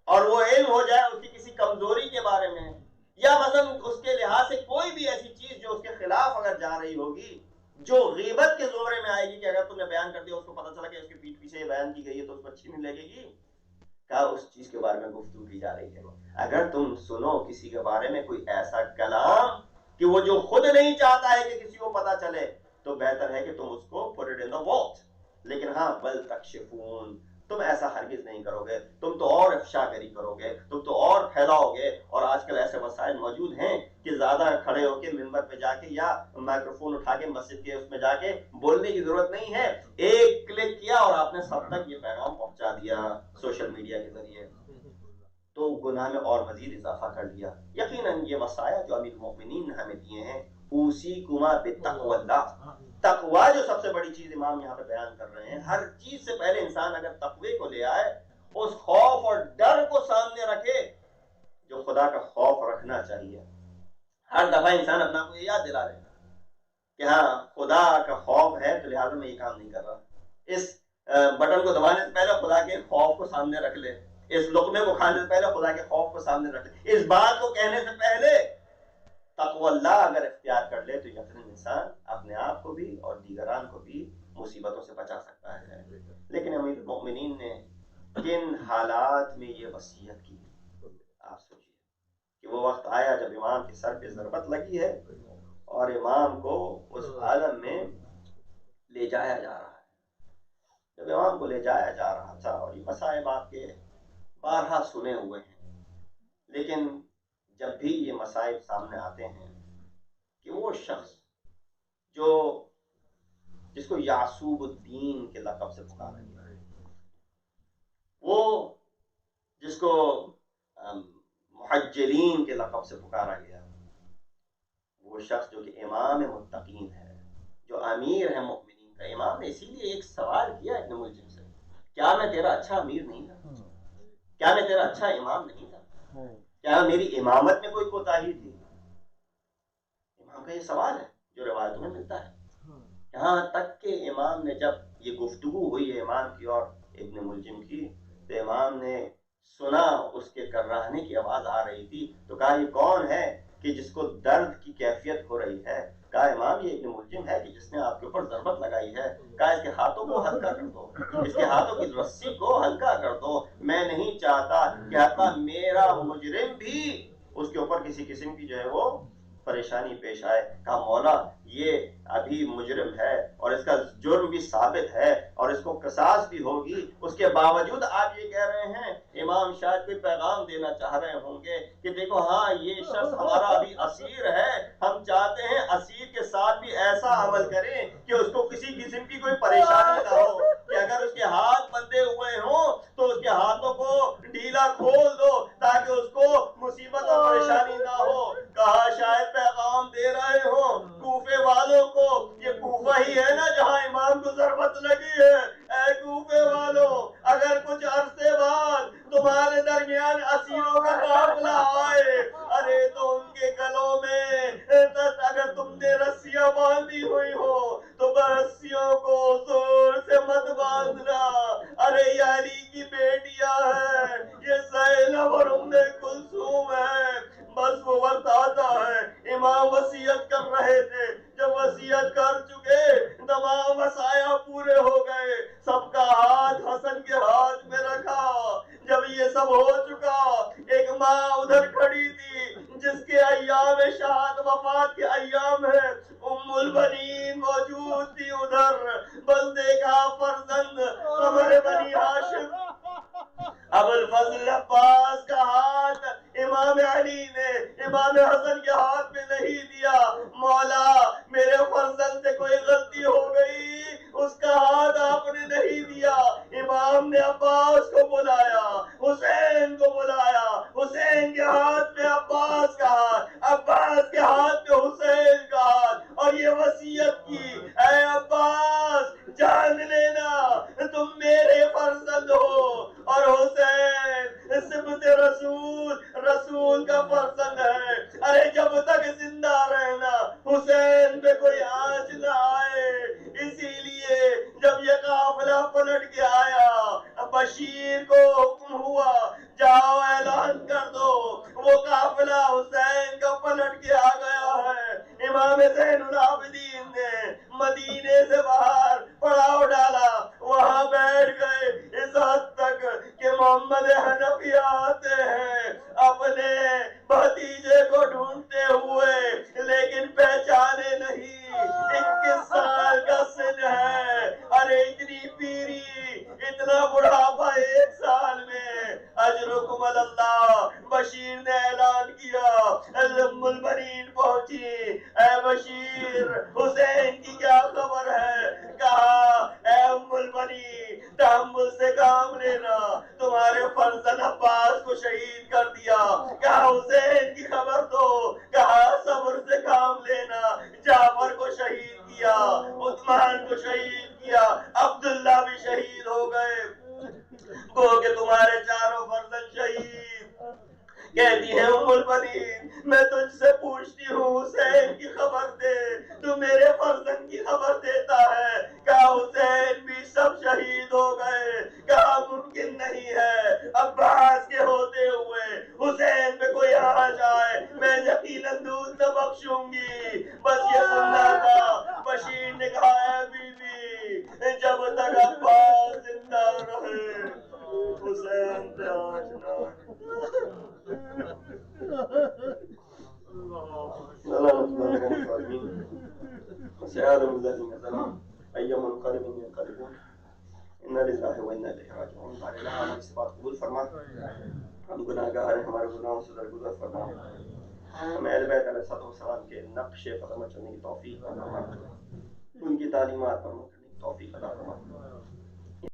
اور وہ علم ہو جائے اس کی کسی کمزوری کے بارے میں، یا مثلا اس کے لحاظ سے کوئی بھی ایسی چیز جو اس کے خلاف اگر جا رہی ہوگی جو غیبت کے زمرے میں آئے گی کہ اگر تم نے بیان کر دیا اس کو پتہ چلا کہ اس کے پیٹھ پیچھے یہ بیان کی گئی ہے تو اس کو اچھی نہیں لگے گی، کہا اس چیز کے بارے میں گفتگو کی جا رہی ہے. اگر تم سنو کسی کے بارے میں کوئی ایسا کلام کہ وہ جو خود نہیں چاہتا ہے کہ کسی کو پتہ چلے تو بہتر ہے کہ تم اس کو put it in the vault. لیکن ہاں بل تکشفون، تم ایسا ہرگز نہیں کرو گے، تم تو اور افشا گری کرو گے، تم تو اور پھیلاؤ گے. اور آج کل ایسے وسائل موجود ہیں کہ زیادہ کھڑے ہو کے ممبر پہ جا کے یا مائکروفون اٹھا کے مسجد کے اس میں جا کے بولنے کی ضرورت نہیں ہے، ایک کلک کیا اور آپ نے سب تک یہ پیغام پہنچا دیا سوشل میڈیا کے ذریعے، تو گناہ میں اور مزید اضافہ کر دیا. یقیناً یہ وصایا جو امیر المؤمنین نے ہمیں دیے ہیں، اوصیکما بتقوی اللہ، تقوی جو سب سے بڑی چیز امام یہاں پہ بیان کر رہے ہیں. ہر چیز سے پہلے انسان اگر تقوی کو لے آئے، اس خوف اور ڈر کو سامنے رکھے جو خدا کا خوف رکھنا چاہیے. ہر دفعہ انسان اپنا کو یہ یاد دلا رہے کہ ہاں خدا کا خوف ہے تو لہٰذا میں یہ کام نہیں کر رہا. اس بٹن کو دبانے سے پہلے خدا کے خوف کو سامنے رکھ لے، اس لقمے کو کھانے سے پہلے خدا کے خوف کو سامنے رکھ لے، اس بات کو کہنے سے پہلے تقوی اللہ اگر اختیار کر لے تو یقیناً انسان اپنے آپ کو بھی اور دیگران کو بھی مصیبتوں سے بچا سکتا ہے. لیکن امیر المؤمنین نے کن حالات میں یہ وصیت کی؟ آپ سوچیے کہ وہ وقت آیا جب امام کے سر پہ ضربت لگی ہے اور امام کو اس عالم میں لے جایا جا رہا ہے. جب امام کو لے جایا جا رہا تھا اور یہ مصائب آپ کے بارہا سنے ہوئے ہیں، لیکن جب بھی یہ مصائب سامنے آتے ہیں کہ وہ شخص جس کو یعصوب الدین کے لقب سے پکارا گیا ہے، وہ جس کو محجلین کے لقب سے پکارا گیا، وہ شخص جو کہ امام متقین ہے، جو امیر ہے مؤمنین کا. امام نے اسی لیے ایک سوال کیا ابن ملجم سے، کیا میں تیرا اچھا امیر نہیں تھا؟ کیا میں تیرا اچھا امام نہیں تھا؟ کیا میری امامت میں کوئی کوتاہی تھی؟ امام کا یہ سوال ہے جو روایتوں میں ملتا ہے. یہاں تک کہ امام نے جب یہ گفتگو ہوئی ہے امام کی اور ابن ملجم کی، تو امام نے سنا اس کے کراہنے کی آواز آ رہی تھی، تو کہا یہ کون ہے کہ جس کو درد کی کیفیت ہو رہی ہے؟ کہا امام یہ ابن ملجم ہے کہ جس نے آپ کے اوپر ضربت لگائی ہے. کہا اس کے ہاتھوں کو ہلکا کر دو، اس کے ہاتھوں کی رسی کو ہلکا کر دو، میں نہیں چاہتا کہ حتیٰ میرا مجرم بھی اس کے اوپر کسی قسم کی جو ہے وہ پریشانی پیش آئے. کہا مولا یہ ابھی مجرم ہے اور اس کا جرم بھی ثابت ہے اور اس کو قصاص بھی ہوگی، اس کے باوجود آپ یہ کہہ رہے ہیں. امام شاید کوئی پیغام دینا چاہ رہے ہوں گے کہ دیکھو ہاں یہ شخص ہمارا ابھی اسیر ہے، ہم چاہتے ہیں اسیر کے ساتھ بھی ایسا عمل کریں کہ اس کو کسی قسم کی کوئی پریشانی نہ ہو، کہ اگر اس کے ہاتھ بندھے ہوئے ہوں تو اس کے ہاتھوں کو ڈھیلا کھول دو تاکہ اس کو مصیبت اور پریشانی نہ ہو. کہا شاید پیغام دے رہے ہوں کوفے والوں کو، یہ کوفہ ہی ہے نا جہاں امام کو ضربت لگی ہے. اے کوفے والوں، اگر کچھ عرصے بعد تمہارے درمیان اسیروں کا قافلہ آئے، ارے تو ان کے گلوں میں اگر تم نے رسیاں باندھی ہوئی ہو تو رسیوں کو زور سے مت باندھنا. ارے یہ علی کی بیٹیاں ہیں، یہ زینب اور ام کلثوم ہے. بس وہ وقت آتا ہے، امام وصیت کر رہے تھے، جب وصیت کر چکے تمام وصایا پورے ہو گئے، سب کا ہاتھ حسن کے ہاتھ میں رکھا. جب یہ سب ہو چکا، ایک ماں ادھر کھڑی تھی جس کے ایام شہادت وفات کے ایام ہے، ام البنین موجود تھی ادھر. بس دیکھا فرزند قمر بنی ہاشم ابو الفضل عباس کا ہاتھ امام علی نے امام حسن کے ہاتھ میں نہیں دیا. مولا میرے فرزند سے کوئی غلطی ہو گئی، اس کا ہاتھ آپ نے نہیں دیا. امام نے عباس کو بلایا، حسین کو بلایا، حسین کے ہاتھ میں عباس کا ہاتھ، عباس کے ہاتھ میں حسین کا ہاتھ، اور یہ وصیت کی اے عباس جان لینا تم میرے فرزند ہو اور حسین سبت رسول رسول کا فرزند ہے. ارے جب تک زندہ رہنا حسین پہ کوئی آنچ نہ آئے. اسی لیے جب یہ قافلہ پلٹ کے آیا، بشیر کو حکم ہوا جاؤ اعلان کر دو وہ قافلہ حسین کا پلٹ کے آ گیا ہے. امام زین العابدین نے مدینے سے باہر پڑاؤ ڈالا، وہاں بیٹھ گئے اس حد تک کہ محمد حنفی آتے ہیں اپنے بھتیجے کو ڈھونڈتے ہوئے لیکن پہچانے نہیں. 21 سال کا سن ہے، ارے اتنی پیری اتنا بڑھاپا 1 سال میں. اجرکم اللہ. بشیر نے اعلان کیا، ام البنین پہنچی، اے بشیر حسین کی کیا خبر ہے؟ کہا اے ام البنین تحمل سے کام لینا، تمہارے فرزند عباس کو شہید کر دیا. کہا حسین کی خبر دو، کہا صبر سے کام لینا، جعفر کو شہید کیا، عثمان کو شہید کیا، عبداللہ بھی شہید ہو گئے. گو کہ تمہارے چاروں فرزند شہید. کہتی ہے ام البنین میں تجھ سے پوچھتی ہوں حسین کی خبر دے، تو میرے فرزند کی خبر دیتا ہے. کہا حسین بھی سب شہید ہو گئے. کہا ممکن نہیں ہے عباس کے ہوتے ہوئے حسین پہ کوئی آ جائے، میں یقیناً دودھ نہ بخشوں گی. بس یہ سننا تھا. بشیر نے کہا اے بی بی جب تک عباس زندہ رہے حسین پہ آنچ نہ سيعلم الذين ظلموا أي منقلب ينقلبون إنا لله وإنا إليه راجعون. ہمارے اللہ ہماری سے بات قبول فرما. ہم گناہگار ہیں، ہمارے گناہوں سے درگزر فرما. ہمیں اہل بیت علیہ السلام کے نقش قدم چلنے کی توفیق عطا فرما، ان کی تعلیمات پر عمل کرنے کی توفیق عطا فرما.